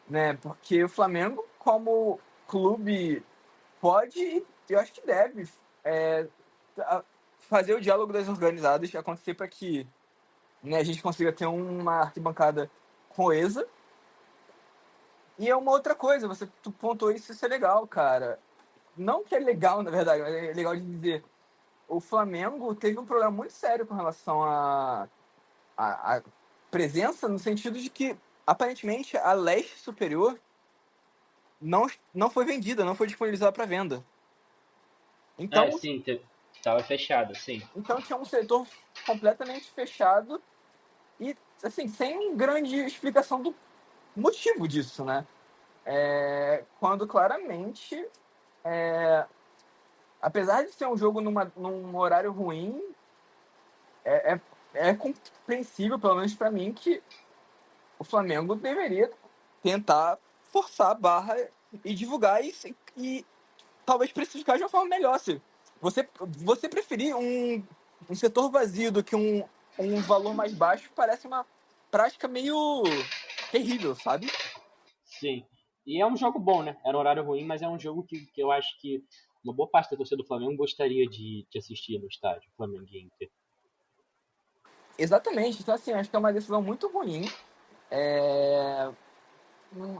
né, porque o Flamengo, como clube, pode e eu acho que deve fazer o diálogo das organizadas acontecer para que, né, a gente consiga ter uma arquibancada coesa. E é uma outra coisa, tu pontuou isso é legal, cara. Não que é legal, na verdade, mas é legal de dizer. o Flamengo teve um problema muito sério com relação a presença, no sentido de que, aparentemente, a leste superior não foi vendida, não foi disponibilizada para venda. Então, Sim, tava fechado, sim. Então tinha um setor completamente fechado e, assim, sem grande explicação do motivo disso, né? Quando claramente, apesar de ser um jogo num horário ruim, é compreensível, pelo menos para mim, que o Flamengo deveria tentar forçar a barra e divulgar e talvez precificar de uma forma melhor. Se você preferir um setor vazio do que um valor mais baixo, parece uma prática meio terrível, sabe? Sim. E é um jogo bom, né? Era um horário ruim, mas é um jogo que eu acho que uma boa parte da torcida do Flamengo gostaria de assistir no estádio, Flamengo e Inter. Exatamente. Então, assim, acho que é uma decisão muito ruim,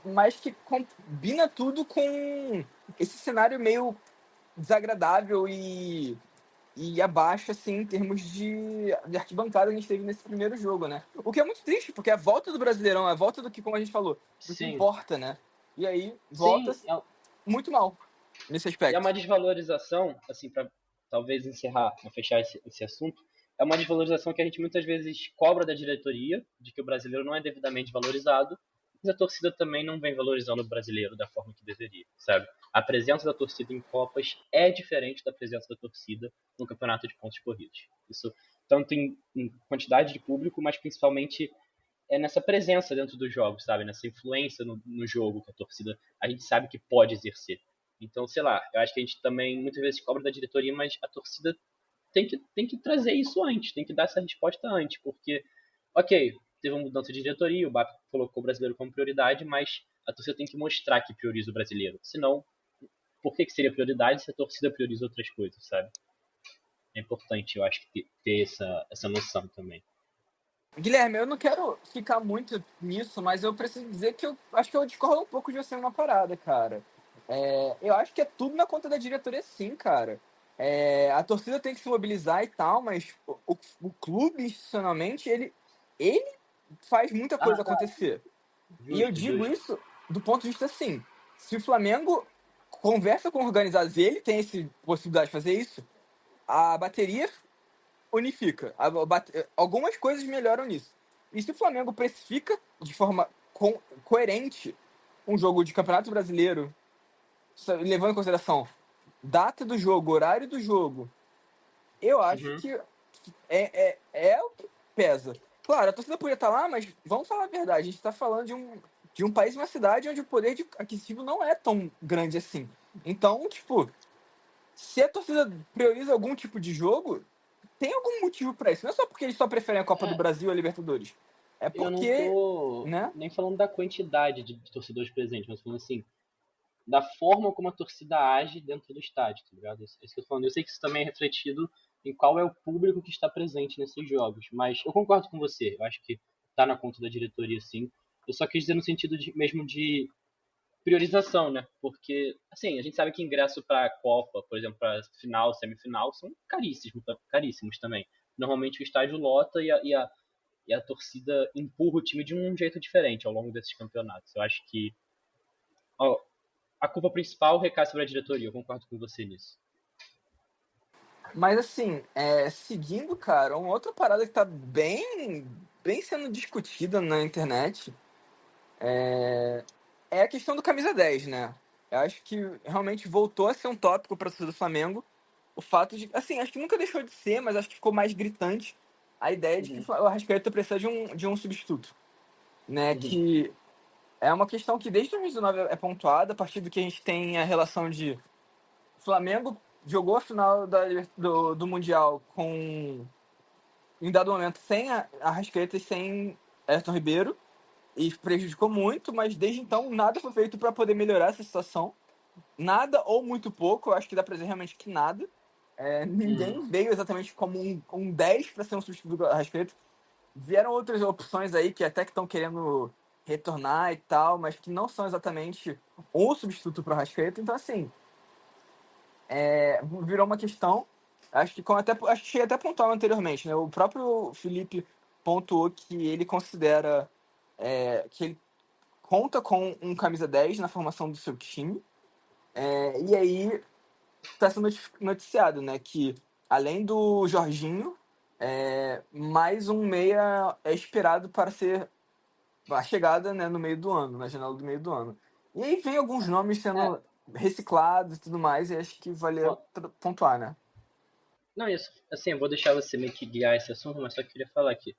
mas que combina tudo com esse cenário meio desagradável e abaixo, assim, em termos de arquibancada que a gente teve nesse primeiro jogo, né? O que é muito triste, porque é a volta do Brasileirão, é a volta do que, como a gente falou, do que importa, né? E aí, volta muito mal nesse aspecto. E é uma desvalorização, assim, para talvez encerrar, fechar esse assunto, é uma desvalorização que a gente muitas vezes cobra da diretoria, de que o brasileiro não é devidamente valorizado, mas a torcida também não vem valorizando o brasileiro da forma que deveria, sabe? A presença da torcida em Copas é diferente da presença da torcida no campeonato de pontos corridos. Isso tanto em quantidade de público, mas principalmente nessa presença dentro dos jogos, sabe? Nessa influência no jogo que a torcida, a gente sabe que pode exercer. Então, sei lá, eu acho que a gente também muitas vezes cobra da diretoria, mas a torcida tem que trazer isso antes, tem que dar essa resposta antes, porque, ok, teve uma mudança de diretoria, o BAP colocou o brasileiro como prioridade, mas a torcida tem que mostrar que prioriza o brasileiro. Senão, por que seria prioridade se a torcida prioriza outras coisas, sabe? É importante, eu acho, que ter essa noção também. Guilherme, eu não quero ficar muito nisso, mas eu preciso dizer que eu acho que eu discordo um pouco de você numa parada, cara. Eu acho que é tudo na conta da diretoria, sim, cara. A torcida tem que se mobilizar e tal, mas o clube, institucionalmente, ele faz muita coisa acontecer. E eu digo isso do ponto de vista assim, se o Flamengo conversa com organizados e ele tem essa possibilidade de fazer isso, a bateria unifica. Algumas coisas melhoram nisso. E se o Flamengo precifica de forma coerente um jogo de Campeonato Brasileiro, levando em consideração data do jogo, horário do jogo, eu acho que é o que pesa. Claro, a torcida podia estar lá, mas vamos falar a verdade, a gente está falando de um país, uma cidade onde o poder aquisitivo não é tão grande assim. Então, tipo, se a torcida prioriza algum tipo de jogo, tem algum motivo para isso. Não é só porque eles só preferem a Copa do Brasil ou a Libertadores. É porque... Eu não tô nem falando da quantidade de torcedores presentes, mas falando assim, da forma como a torcida age dentro do estádio, tá ligado? É isso que eu tô falando. Eu sei que isso também é refletido em qual é o público que está presente nesses jogos, mas eu concordo com você. Eu acho que tá na conta da diretoria, sim. Eu só quis dizer no sentido mesmo de priorização, né? Porque, assim, a gente sabe que ingresso para a Copa, por exemplo, para final, semifinal, são caríssimos também. Normalmente o estádio lota e a torcida empurra o time de um jeito diferente ao longo desses campeonatos. Eu acho que a culpa principal recai sobre a diretoria, eu concordo com você nisso. Mas assim, seguindo, cara, uma outra parada que tá bem sendo discutida na internet é a questão do camisa 10, né? Eu acho que realmente voltou a ser um tópico para a torcida do Flamengo. O fato de, assim, acho que nunca deixou de ser, mas acho que ficou mais gritante a ideia de que o Arrascaeta precisa de um substituto, né? Que é uma questão que desde 2019 é pontuada, a partir do que a gente tem a relação de Flamengo jogou a final do Mundial em dado momento sem a Arrascaeta e sem Everton Ribeiro, e prejudicou muito, mas desde então nada foi feito para poder melhorar essa situação. Nada ou muito pouco, eu acho que dá pra dizer realmente que nada. Ninguém veio exatamente como um 10 para ser um substituto do Arrascaeta. Vieram outras opções aí que até que estão querendo retornar e tal, mas que não são exatamente o substituto para o Arrascaeta. Então, assim, virou uma questão. Acho que cheguei até a pontuar anteriormente, né? O próprio Felipe pontuou que ele considera que ele conta com um camisa 10 na formação do seu time. E aí está sendo noticiado, né? Que além do Jorginho, mais um meia é esperado para ser a chegada, né, no meio do ano, na janela do meio do ano. E aí vem alguns nomes sendo reciclados e tudo mais, e acho que valia pontuar, né? Não, isso, assim, eu vou deixar você meio que guiar esse assunto, mas só queria falar aqui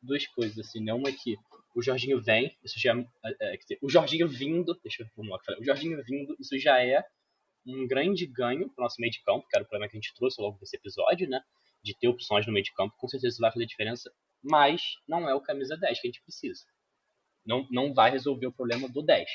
duas coisas, assim, né? Uma é que o Jorginho vem, isso já quer dizer, o Jorginho vindo, deixa eu formular o que eu falei, o Jorginho vindo, isso já é um grande ganho pro nosso meio de campo, que era o problema que a gente trouxe logo nesse episódio, né? De ter opções no meio de campo, com certeza isso vai fazer diferença, mas não é o camisa 10 que a gente precisa. Não vai resolver o problema do 10.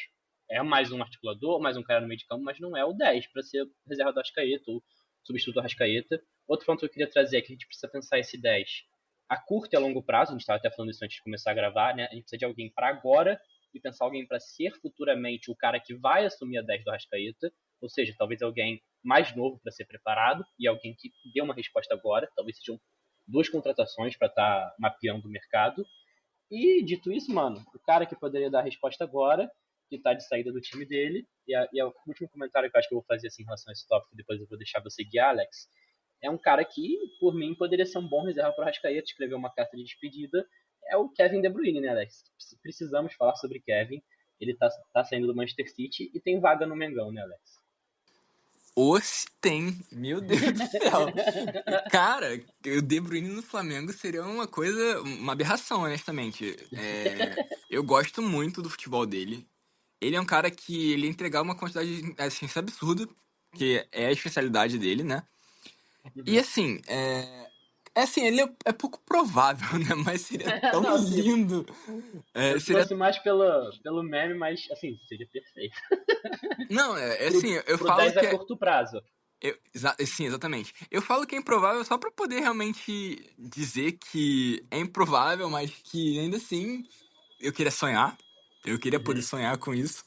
É mais um articulador, mais um cara no meio de campo, mas não é o 10 para ser reserva do Arrascaeta ou substituto do Arrascaeta. Outro ponto que eu queria trazer é que a gente precisa pensar esse 10 a curto e a longo prazo. A gente estava até falando isso antes de começar a gravar, né? A gente precisa de alguém para agora e pensar alguém para ser futuramente o cara que vai assumir a 10 do Arrascaeta. Ou seja, talvez alguém mais novo para ser preparado e alguém que dê uma resposta agora. Talvez sejam duas contratações para estar mapeando o mercado. E, dito isso, mano, o cara que poderia dar a resposta agora, que tá de saída do time dele, e o último comentário que eu acho que eu vou fazer assim, em relação a esse tópico, depois eu vou deixar você guiar, Alex, é um cara que, por mim, poderia ser um bom reserva para o Arrascaeta, escrever uma carta de despedida, é o Kevin De Bruyne, né, Alex? Precisamos falar sobre Kevin, ele tá saindo do Manchester City e tem vaga no Mengão, né, Alex? Ou se tem, meu Deus do céu. Cara, o De Bruyne no Flamengo seria uma aberração, honestamente. Eu gosto muito do futebol dele. Ele é um cara que ele entregar uma quantidade de assistência absurda, que é a especialidade dele, né? E assim, ele é pouco provável, né? Mas seria tão Não, assim, lindo. eu trouxe mais pelo meme, mas assim, seria perfeito. Não, assim, eu pro falo 10 que a curto prazo. Sim, exatamente. Eu falo que é improvável só pra poder realmente dizer que é improvável, mas que ainda assim eu queria sonhar. Eu queria poder sonhar com isso.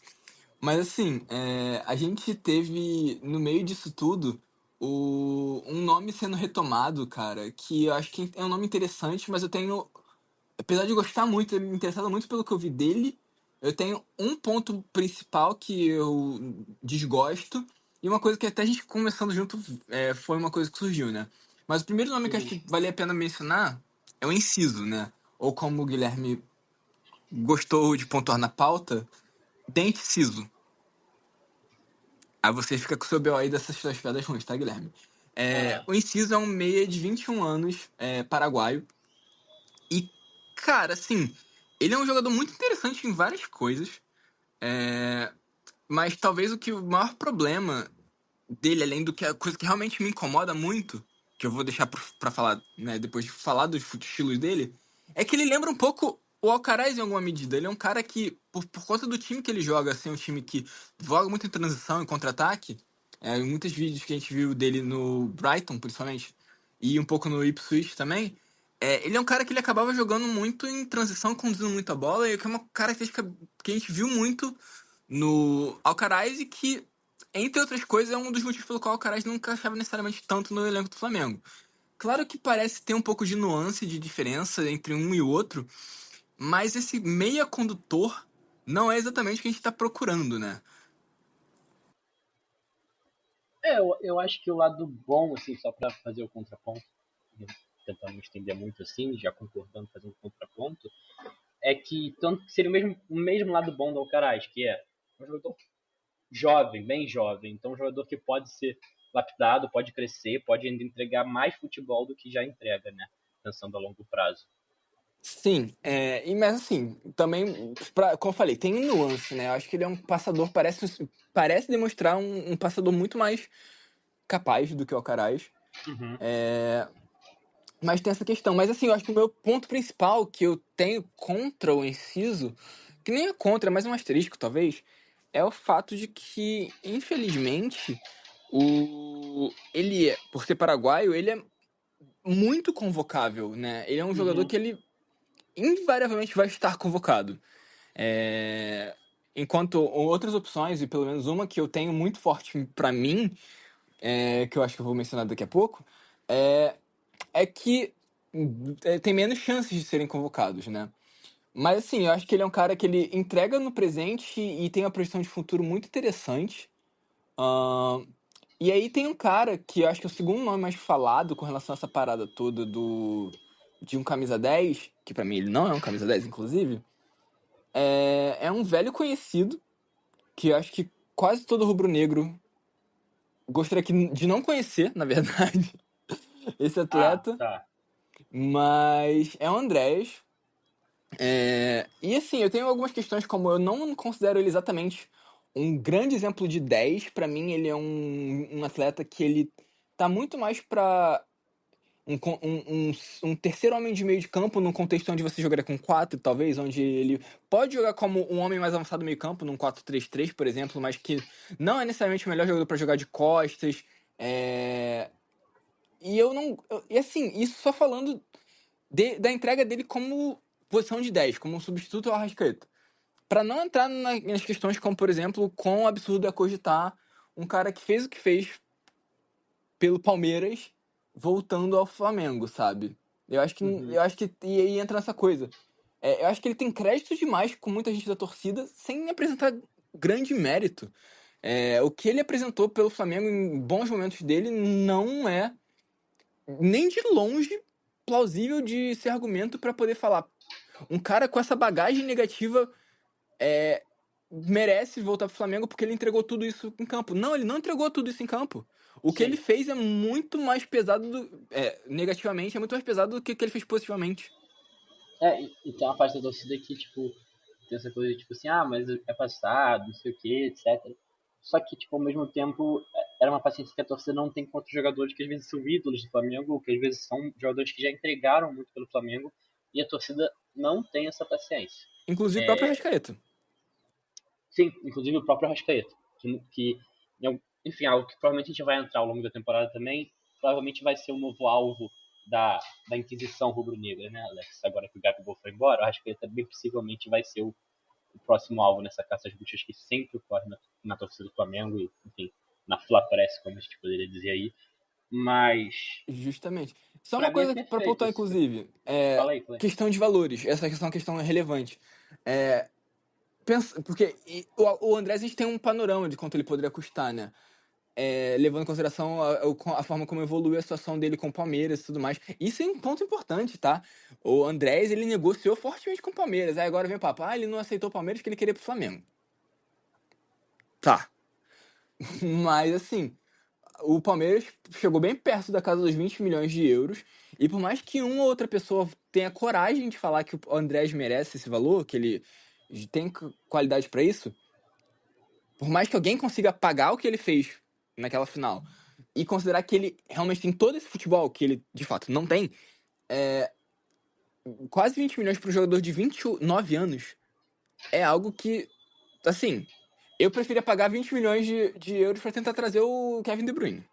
Mas assim, a gente teve no meio disso tudo um nome sendo retomado, cara, que eu acho que é um nome interessante, mas eu tenho, apesar de gostar muito, ter me interessado muito pelo que eu vi dele, eu tenho um ponto principal que eu desgosto, e uma coisa que até a gente conversando junto foi uma coisa que surgiu, né? Mas o primeiro nome que acho que vale a pena mencionar é o Inciso, né? Ou como o Guilherme gostou de pontuar na pauta, Dente Ciso. Aí você fica com o seu BO aí dessas suas pedras ruins, tá, Guilherme? O Inciso é um meia de 21 anos, paraguaio. E, cara, assim, ele é um jogador muito interessante em várias coisas. Mas talvez o maior problema dele, além do que a coisa que realmente me incomoda muito, que eu vou deixar pra falar, né, depois de falar dos estilos dele, é que ele lembra um pouco o Alcaraz em alguma medida. Ele é um cara que, por conta do time que ele joga, assim, um time que joga muito em transição, em contra-ataque, em muitos vídeos que a gente viu dele no Brighton, principalmente, e um pouco no Ipswich também, ele é um cara que ele acabava jogando muito em transição, conduzindo muita bola, e que é uma característica que a gente viu muito no Alcaraz e que, entre outras coisas, é um dos motivos pelo qual o Alcaraz não encaixava necessariamente tanto no elenco do Flamengo. Claro que parece ter um pouco de nuance, de diferença entre um e o outro, mas esse meia condutor não é exatamente o que a gente está procurando, né? Eu acho que o lado bom, assim, só pra fazer o contraponto, tentando me estender muito assim, já concordando, fazendo um contraponto, é que tanto que seria o mesmo lado bom do Alcaraz, que é um jogador jovem, bem jovem, então um jogador que pode ser lapidado, pode crescer, pode ainda entregar mais futebol do que já entrega, né? Pensando a longo prazo. Sim, mas assim, também, como eu falei, tem um nuance, né? Eu acho que ele é um passador, parece demonstrar um passador muito mais capaz do que o Alcaraz. Mas tem essa questão. Mas assim, eu acho que o meu ponto principal que eu tenho contra o Inciso, que nem é contra, mas um asterisco talvez, é o fato de que, infelizmente, ele, por ser paraguaio, ele é muito convocável, né? Ele é um jogador que ele invariavelmente vai estar convocado. Enquanto outras opções, e pelo menos uma que eu tenho muito forte pra mim, que eu acho que eu vou mencionar daqui a pouco, é que tem menos chances de serem convocados, né? Mas assim, eu acho que ele é um cara que ele entrega no presente e tem uma projeção de futuro muito interessante. Ahn, e aí tem um cara que eu acho que é o segundo nome mais falado com relação a essa parada toda de um camisa 10, que pra mim ele não é um camisa 10, inclusive. É um velho conhecido, que eu acho que quase todo rubro-negro gostaria de não conhecer, na verdade, esse atleta. Tá. Mas é o Andrés. E assim, eu tenho algumas questões, como eu não considero ele exatamente um grande exemplo de 10. Pra mim, ele é um atleta que ele tá muito mais pra um terceiro homem de meio de campo, num contexto onde você jogaria com 4, talvez, onde ele pode jogar como um homem mais avançado no meio campo, num 4-3-3, por exemplo, mas que não é necessariamente o melhor jogador pra jogar de costas. E eu não. E assim, isso só falando da entrega dele como posição de 10, como um substituto ao Arrascaeta. Pra não entrar nas questões como, por exemplo, quão absurdo é cogitar um cara que fez o que fez pelo Palmeiras voltando ao Flamengo, sabe? Eu acho que e aí entra nessa coisa. Eu acho que ele tem crédito demais com muita gente da torcida sem apresentar grande mérito. O que ele apresentou pelo Flamengo em bons momentos dele não é nem de longe plausível de ser argumento pra poder falar. Um cara com essa bagagem negativa merece voltar pro Flamengo porque ele entregou tudo isso em campo. Não, ele não entregou tudo isso em campo. O que ele fez é muito mais pesado, negativamente, é muito mais pesado do que o que ele fez positivamente. E tem uma parte da torcida que, tipo, tem essa coisa de, tipo assim, mas é passado, não sei o que, etc. Só que, tipo, ao mesmo tempo, era uma paciência que a torcida não tem com outros jogadores que às vezes são ídolos do Flamengo, ou que às vezes são jogadores que já entregaram muito pelo Flamengo, e a torcida não tem essa paciência. Inclusive o próprio Arrascaeta. Sim, inclusive o próprio Arrascaeta. Enfim, algo que provavelmente a gente vai entrar ao longo da temporada também, provavelmente vai ser o novo alvo da Inquisição rubro-negra, né, Alex? Agora que o Gabigol foi embora, o Arrascaeta bem possivelmente vai ser o próximo alvo nessa caça às bruxas que sempre ocorre na torcida do Flamengo e, enfim, na Fla Press, como a gente poderia dizer aí. Mas... Justamente. Só uma coisa pra pontuar, inclusive. Fala aí. Questão de valores. Essa questão é uma questão relevante. Porque o Andrés, a gente tem um panorama de quanto ele poderia custar, né? Levando em consideração a forma como evoluiu a situação dele com o Palmeiras e tudo mais. Isso é um ponto importante, tá? O Andrés, ele negociou fortemente com o Palmeiras. Aí agora vem o papo, ele não aceitou o Palmeiras porque ele queria ir pro Flamengo. Tá. Mas, assim, o Palmeiras chegou bem perto da casa dos 20 milhões de euros. E por mais que uma ou outra pessoa tenha coragem de falar que o Andrés merece esse valor, que ele tem qualidade pra isso, por mais que alguém consiga pagar o que ele fez naquela final e considerar que ele realmente tem todo esse futebol que ele, de fato, não tem, quase 20 milhões para um jogador de 29 anos é algo que, assim, eu preferia pagar 20 milhões de euros para tentar trazer o Kevin De Bruyne.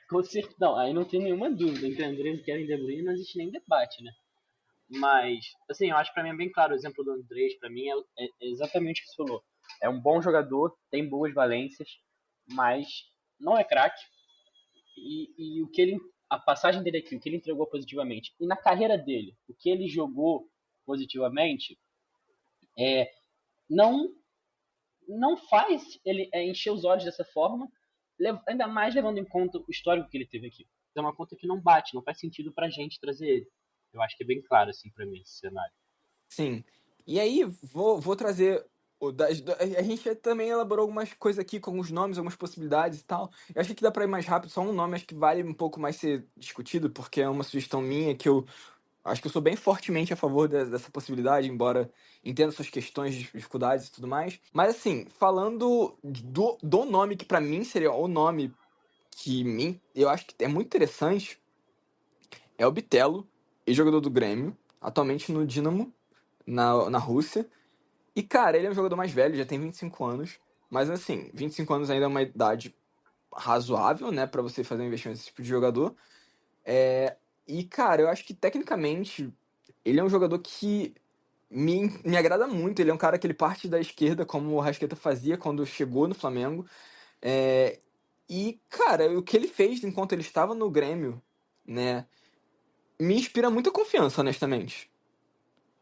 Com certeza. Não, aí não tem nenhuma dúvida. Entre Andrés e Kevin De Bruyne não existe nem debate, né? Mas, assim, eu acho que pra mim é bem claro o exemplo do Andrés. Pra mim é exatamente o que você falou. É um bom jogador, tem boas valências, mas não é craque. E o que ele, a passagem dele aqui, o que ele entregou positivamente, e na carreira dele, o que ele jogou positivamente, não faz ele encher os olhos dessa forma, ainda mais levando em conta o histórico que ele teve aqui. É uma conta que não bate, não faz sentido pra gente trazer ele. Eu acho que é bem claro, assim, pra mim, esse cenário. Sim. E aí, vou trazer... A gente também elaborou algumas coisas aqui, com alguns nomes, algumas possibilidades e tal. Eu acho que dá pra ir mais rápido, só um nome acho que vale um pouco mais ser discutido, porque é uma sugestão minha que eu acho que eu sou bem fortemente a favor dessa possibilidade, embora entenda suas questões, dificuldades e tudo mais. Mas assim, falando do nome que pra mim seria o nome que eu acho que é muito interessante, é o Bitelo, ex-jogador do Grêmio, atualmente no Dynamo, na Rússia. E, cara, ele é um jogador mais velho, já tem 25 anos. Mas, assim, 25 anos ainda é uma idade razoável, né? Pra você fazer um investimento nesse tipo de jogador. E, cara, eu acho que, tecnicamente, ele é um jogador que me agrada muito. Ele é um cara que ele parte da esquerda, como o Arrascaeta fazia quando chegou no Flamengo. E, cara, o que ele fez enquanto ele estava no Grêmio, né, me inspira muita confiança, honestamente.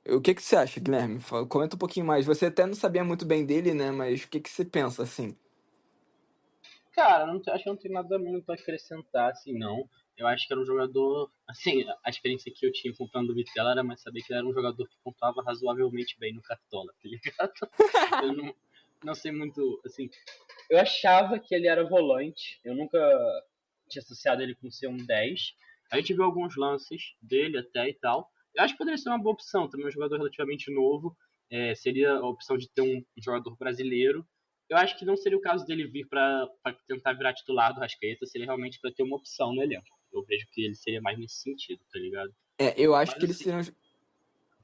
O que que você acha, Guilherme? Comenta um pouquinho mais. Você até não sabia muito bem dele, né, mas o que que você pensa, assim? Cara, acho que não tem nada muito a acrescentar, assim, não. Eu acho que era um jogador. Assim, a experiência que eu tinha comprando o Vitela era mais saber que ele era um jogador que pontuava razoavelmente bem no Cartola, tá ligado? Eu não sei muito. Assim, eu achava que ele era volante, eu nunca tinha associado ele com ser um 10. A gente viu alguns lances dele até e tal. Eu acho que poderia ser uma boa opção, também um jogador relativamente novo. Seria a opção de ter um jogador brasileiro. Eu acho que não seria o caso dele vir para tentar virar titular do Rascaeta, seria realmente para ter uma opção no elenco. Eu vejo que ele seria mais nesse sentido, tá ligado? Eu acho Mas que ele assim, seria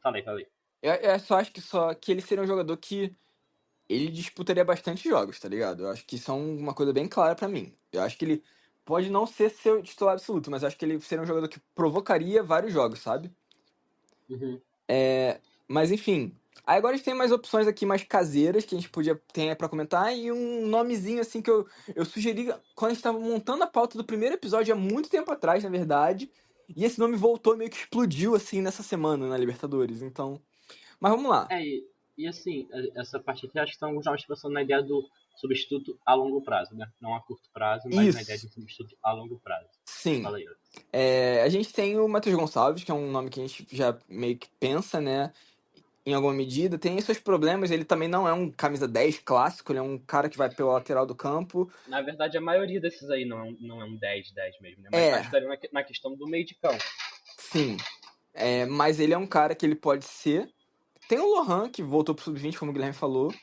falei. eu só acho que ele seria um jogador que ele disputaria bastante jogos, tá ligado? Eu acho que isso é uma coisa bem clara pra mim. Eu acho que ele pode não ser seu titular absoluto, mas eu acho que ele seria um jogador que provocaria vários jogos, sabe? Uhum. Mas enfim. Aí agora a gente tem mais opções aqui mais caseiras que a gente podia ter pra comentar e um nomezinho assim que eu sugeri quando a gente tava montando a pauta do primeiro episódio há muito tempo atrás, na verdade. E esse nome voltou meio que explodiu assim nessa semana na Libertadores. Então, mas vamos lá. E assim, essa parte aqui acho que estão já pensando na ideia do substituto a longo prazo, né? Não a curto prazo, mas na ideia de Isso. um substituto a longo prazo. Sim. Fala aí. A gente tem o Matheus Gonçalves, que é um nome que a gente já meio que pensa, né? Em alguma medida. Tem seus problemas, ele também não é um camisa 10 clássico, ele é um cara que vai pela lateral do campo. Na verdade, a maioria desses aí não é um 10-10 mesmo, né? Mas É, ajudaria na questão do meio de campo. sim. Mas ele é um cara que ele pode ser. Tem o Lohan, que voltou pro Sub-20, como o Guilherme falou.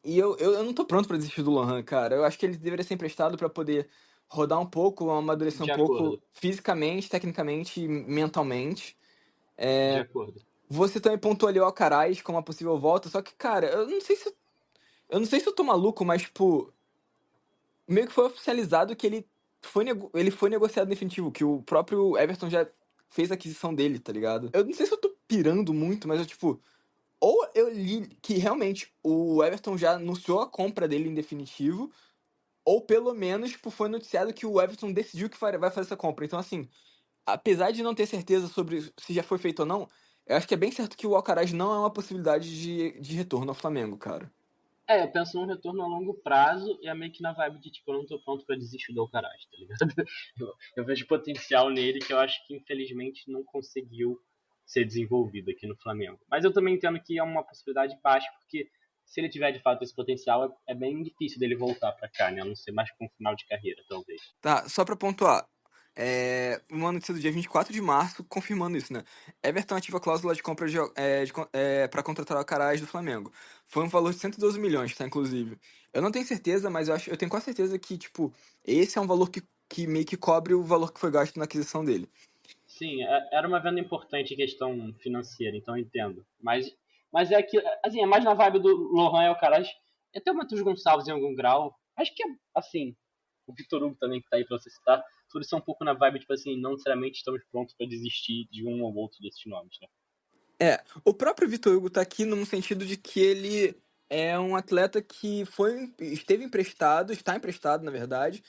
E eu não tô pronto pra desistir do Lohan, cara. Eu acho que ele deveria ser emprestado pra poder rodar um pouco, amadurecer um De pouco acordo, fisicamente, tecnicamente e mentalmente. de acordo. Você também pontuou ali o Alcaraz como uma possível volta, só que, cara, eu não sei se eu tô maluco, mas, tipo, meio que foi oficializado que ele foi negociado em definitivo, que o próprio Everton já fez a aquisição dele, tá ligado? Eu não sei se eu tô pirando muito, mas eu, tipo, ou eu li que realmente o Everton já anunciou a compra dele em definitivo, ou pelo menos, tipo, foi noticiado que o Everton decidiu que vai fazer essa compra. Então, assim, apesar de não ter certeza sobre se já foi feito ou não, eu acho que é bem certo que o Alcaraz não é uma possibilidade de retorno ao Flamengo, cara. Eu penso num retorno a longo prazo e é meio que na vibe de tipo, eu não tô pronto pra desistir do Alcaraz, tá ligado? Eu vejo potencial nele que eu acho que infelizmente não conseguiu ser desenvolvido aqui no Flamengo. Mas eu também entendo que é uma possibilidade baixa, porque se ele tiver de fato esse potencial, é bem difícil dele voltar pra cá, né? A não ser mais com um final de carreira, talvez. Tá, só pra pontuar. Uma notícia do dia 24 de março confirmando isso, né? Everton ativa a cláusula de compra pra contratar o Alcaraz do Flamengo. Foi um valor de 112 milhões, tá? Inclusive. Eu não tenho certeza, mas eu tenho quase certeza que, tipo, esse é um valor que meio que cobre o valor que foi gasto na aquisição dele. Sim, era uma venda importante em questão financeira, então eu entendo. Mas é que, assim, é mais na vibe do Lohan e Alcaraz. Até o Matheus Gonçalves em algum grau. Acho que é, assim, o Vitor Hugo também que tá aí pra você citar. Tudo isso é um pouco na vibe, tipo assim, não necessariamente estamos prontos pra desistir de um ou outro desses nomes, né? O próprio Vitor Hugo tá aqui no sentido de que ele é um atleta que esteve emprestado, está emprestado, na verdade,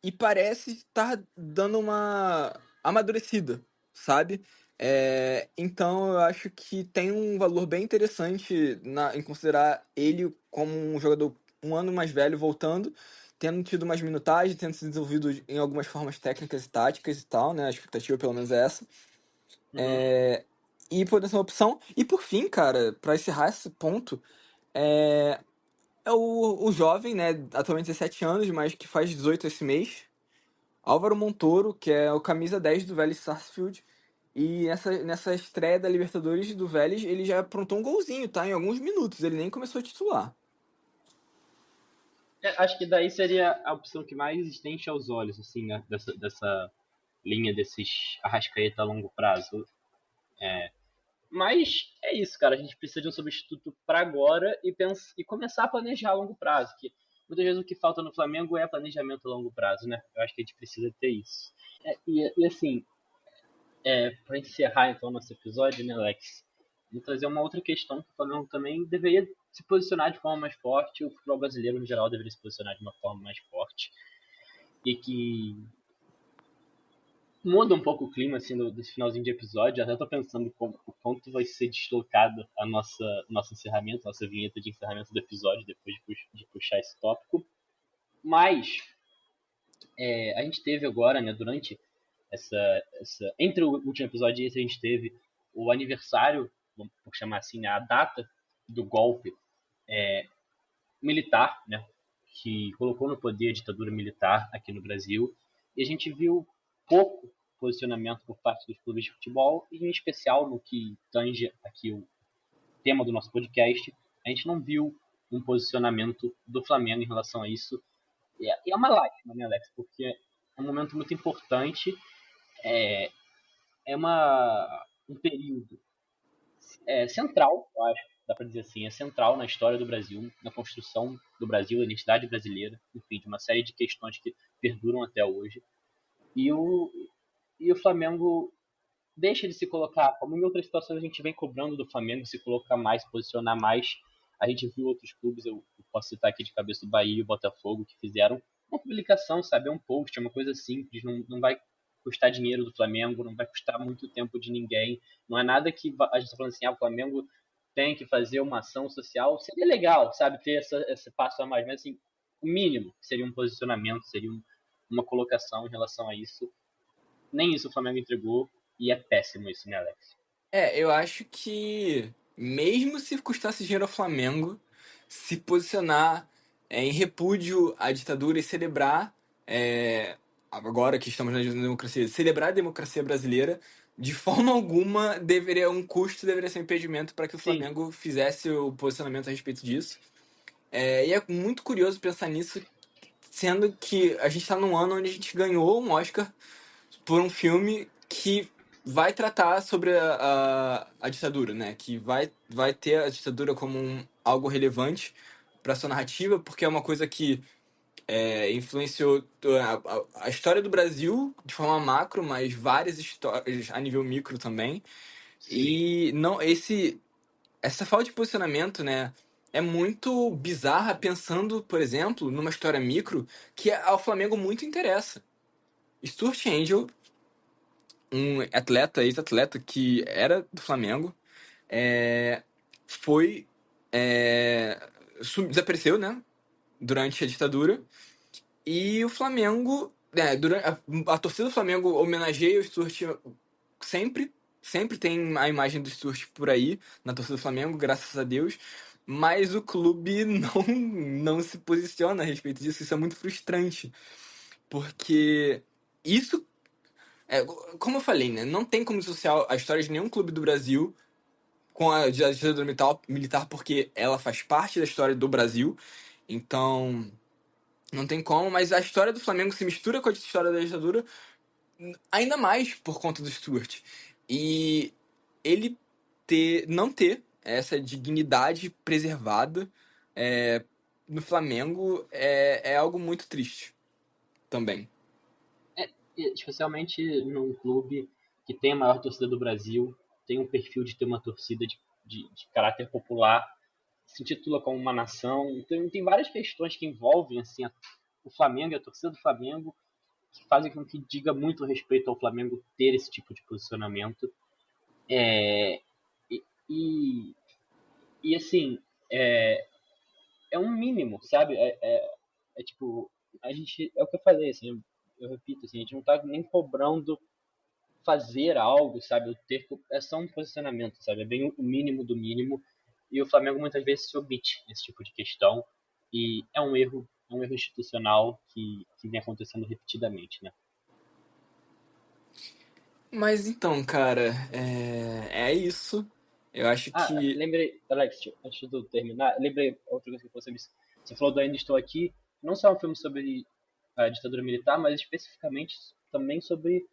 e parece estar dando uma amadurecida, sabe? Então eu acho que tem um valor bem interessante em considerar ele como um jogador um ano mais velho voltando, tendo tido mais minutagem, tendo se desenvolvido em algumas formas técnicas e táticas e tal, né? A expectativa pelo menos é essa. Uhum. E poder ser uma opção. E por fim, cara, pra encerrar esse ponto, é, é o jovem, né, atualmente 17 anos, mas que faz 18 esse mês, Álvaro Montoro, que é o camisa 10 do Vélez Sarsfield. E nessa estreia da Libertadores do Vélez, ele já aprontou um golzinho, tá? Em alguns minutos, ele nem começou a titular. Acho que daí seria a opção que mais enche aos olhos, assim, né? Dessa linha desses Arrascaeta a longo prazo. Mas é isso, cara. A gente precisa de um substituto para agora e começar a planejar a longo prazo. Que muitas vezes o que falta no Flamengo é planejamento a longo prazo, né? Eu acho que a gente precisa ter isso. E assim, para encerrar então nosso episódio, né, Alex? Vou trazer uma outra questão que o Flamengo também deveria se posicionar de forma mais forte, o futebol brasileiro, no geral, deveria se posicionar de uma forma mais forte. E que muda um pouco o clima, assim, desse finalzinho de episódio. Até tô pensando o quanto vai ser deslocado a nosso encerramento, nossa vinheta de encerramento do episódio, depois de puxar esse tópico. Mas, a gente teve agora, né, durante entre o último episódio e esse, a gente teve o aniversário, vamos chamar assim, né, a data do golpe militar, né, que colocou no poder a ditadura militar aqui no Brasil. E a gente viu pouco posicionamento por parte dos clubes de futebol, e em especial no que tange aqui o tema do nosso podcast, a gente não viu um posicionamento do Flamengo em relação a isso. E é uma lástima, né, Alex? Porque é um momento muito importante, é um período central, eu acho, dá para dizer assim, é central na história do Brasil, na construção do Brasil, da identidade brasileira, enfim, de uma série de questões que perduram até hoje. E o Flamengo deixa de se colocar, como em outras situações a gente vem cobrando do Flamengo se colocar mais, posicionar mais. A gente viu outros clubes, eu posso citar aqui de cabeça o Bahia e o Botafogo, que fizeram uma publicação, sabe, é um post, é uma coisa simples, não vai custar dinheiro do Flamengo, não vai custar muito tempo de ninguém, não é nada que a gente está falando assim, o Flamengo tem que fazer uma ação social. Seria legal, sabe, ter esse passo a mais, mas assim, o mínimo seria um posicionamento, seria uma colocação em relação a isso. Nem isso o Flamengo entregou, e é péssimo isso, né, Alex? Eu acho que, mesmo se custasse dinheiro ao Flamengo, se posicionar em repúdio à ditadura e celebrar, agora que estamos na democracia, celebrar a democracia brasileira, de forma alguma um custo deveria ser um impedimento para que o Flamengo fizesse o posicionamento a respeito disso. E é muito curioso pensar nisso, sendo que a gente está num ano onde a gente ganhou um Oscar por um filme que vai tratar sobre a ditadura, né? Que vai ter a ditadura como algo relevante para sua narrativa, porque é uma coisa que influenciou a história do Brasil de forma macro, mas várias histórias a nível micro também. Sim. E não essa falta de posicionamento, né, é muito bizarra, pensando, por exemplo, numa história micro que ao Flamengo muito interessa. Stuart Angel, um ex-atleta que era do Flamengo, desapareceu, né, durante a ditadura, e o Flamengo, durante a torcida do Flamengo homenageia o Stuart sempre tem a imagem do Stuart por aí, na torcida do Flamengo, graças a Deus, mas o clube não se posiciona a respeito disso. Isso é muito frustrante, porque isso, como eu falei, né, não tem como dissociar a história de nenhum clube do Brasil com a ditadura militar, porque ela faz parte da história do Brasil, então não tem como, mas a história do Flamengo se mistura com a história da ditadura, ainda mais por conta do Stuart. E ele não ter essa dignidade preservada no Flamengo é algo muito triste também. Especialmente num clube que tem a maior torcida do Brasil, tem um perfil de ter uma torcida de caráter popular, se intitula como uma nação. Então, tem várias questões que envolvem assim, o Flamengo e a torcida do Flamengo, que fazem com que diga muito respeito ao Flamengo ter esse tipo de posicionamento. E assim, é um mínimo, sabe? Tipo, a gente, é o que eu falei, assim, eu repito, assim, a gente não tá nem cobrando fazer algo, sabe? É só um posicionamento, sabe? É bem o mínimo do mínimo, e o Flamengo muitas vezes se omite nesse tipo de questão, e é um erro institucional que vem acontecendo repetidamente, né? Mas então, cara, é isso. Eu acho que... Lembrei, Alex, antes de eu terminar, lembrei outra coisa que você falou do Ainda Estou Aqui, não só um filme sobre a ditadura militar, mas especificamente também sobre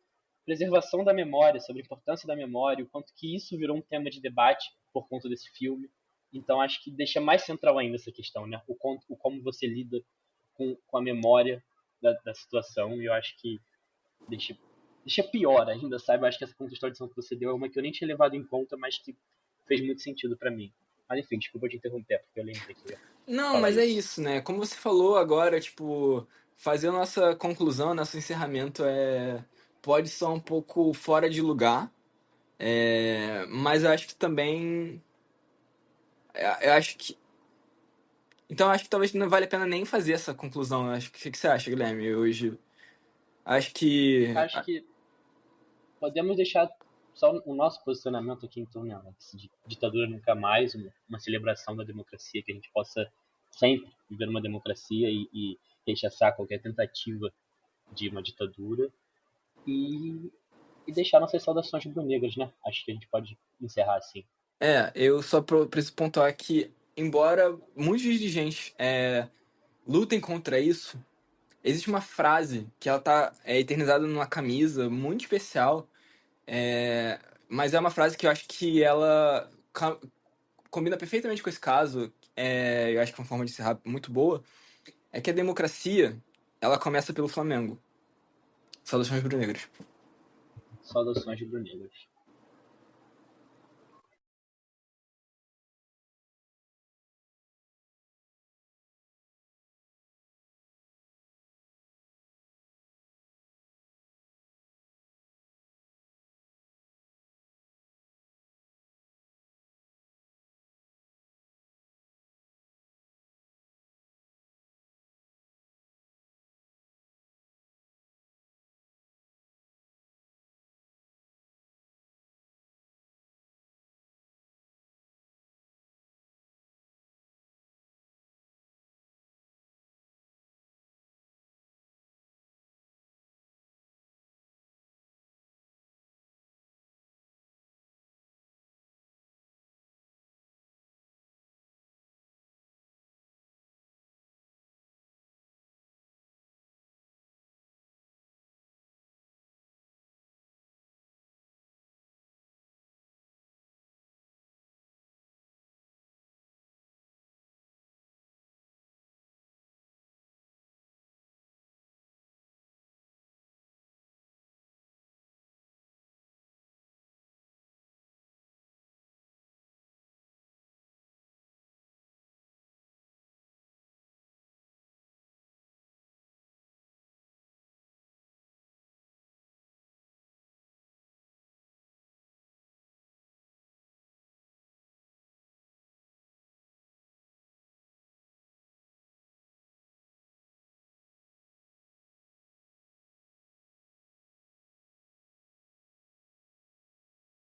preservação da memória, sobre a importância da memória, o quanto que isso virou um tema de debate por conta desse filme. Então acho que deixa mais central ainda essa questão, né? O como você lida com a memória da situação, e eu acho que deixa pior ainda, sabe? Eu acho que essa contextualização que você deu é uma que eu nem tinha levado em conta, mas que fez muito sentido pra mim. Mas enfim, desculpa te interromper, porque eu lembrei que eu ia Não, falar mas é isso. isso, né? Como você falou agora, tipo, fazer a nossa conclusão, nosso encerramento pode ser um pouco fora de lugar, mas eu acho que também, eu acho que, então eu acho que talvez não vale a pena nem fazer essa conclusão. Eu acho que, o que você acha, Guilherme? Hoje, acho que, Acho que podemos deixar só o nosso posicionamento aqui em torno de ditadura nunca mais, uma celebração da democracia, que a gente possa sempre viver uma democracia e rechaçar qualquer tentativa de uma ditadura e deixar nossas saudações rubro-negras, né? Acho que a gente pode encerrar assim. eu só preciso pontuar que, embora muitos dirigentes lutem contra isso, existe uma frase que ela tá eternizada numa camisa muito especial, mas é uma frase que eu acho que ela combina perfeitamente com esse caso, eu acho que é uma forma de encerrar muito boa, é que a democracia, ela começa pelo Flamengo. Saudações rubro-negras. Saudações rubro-negras.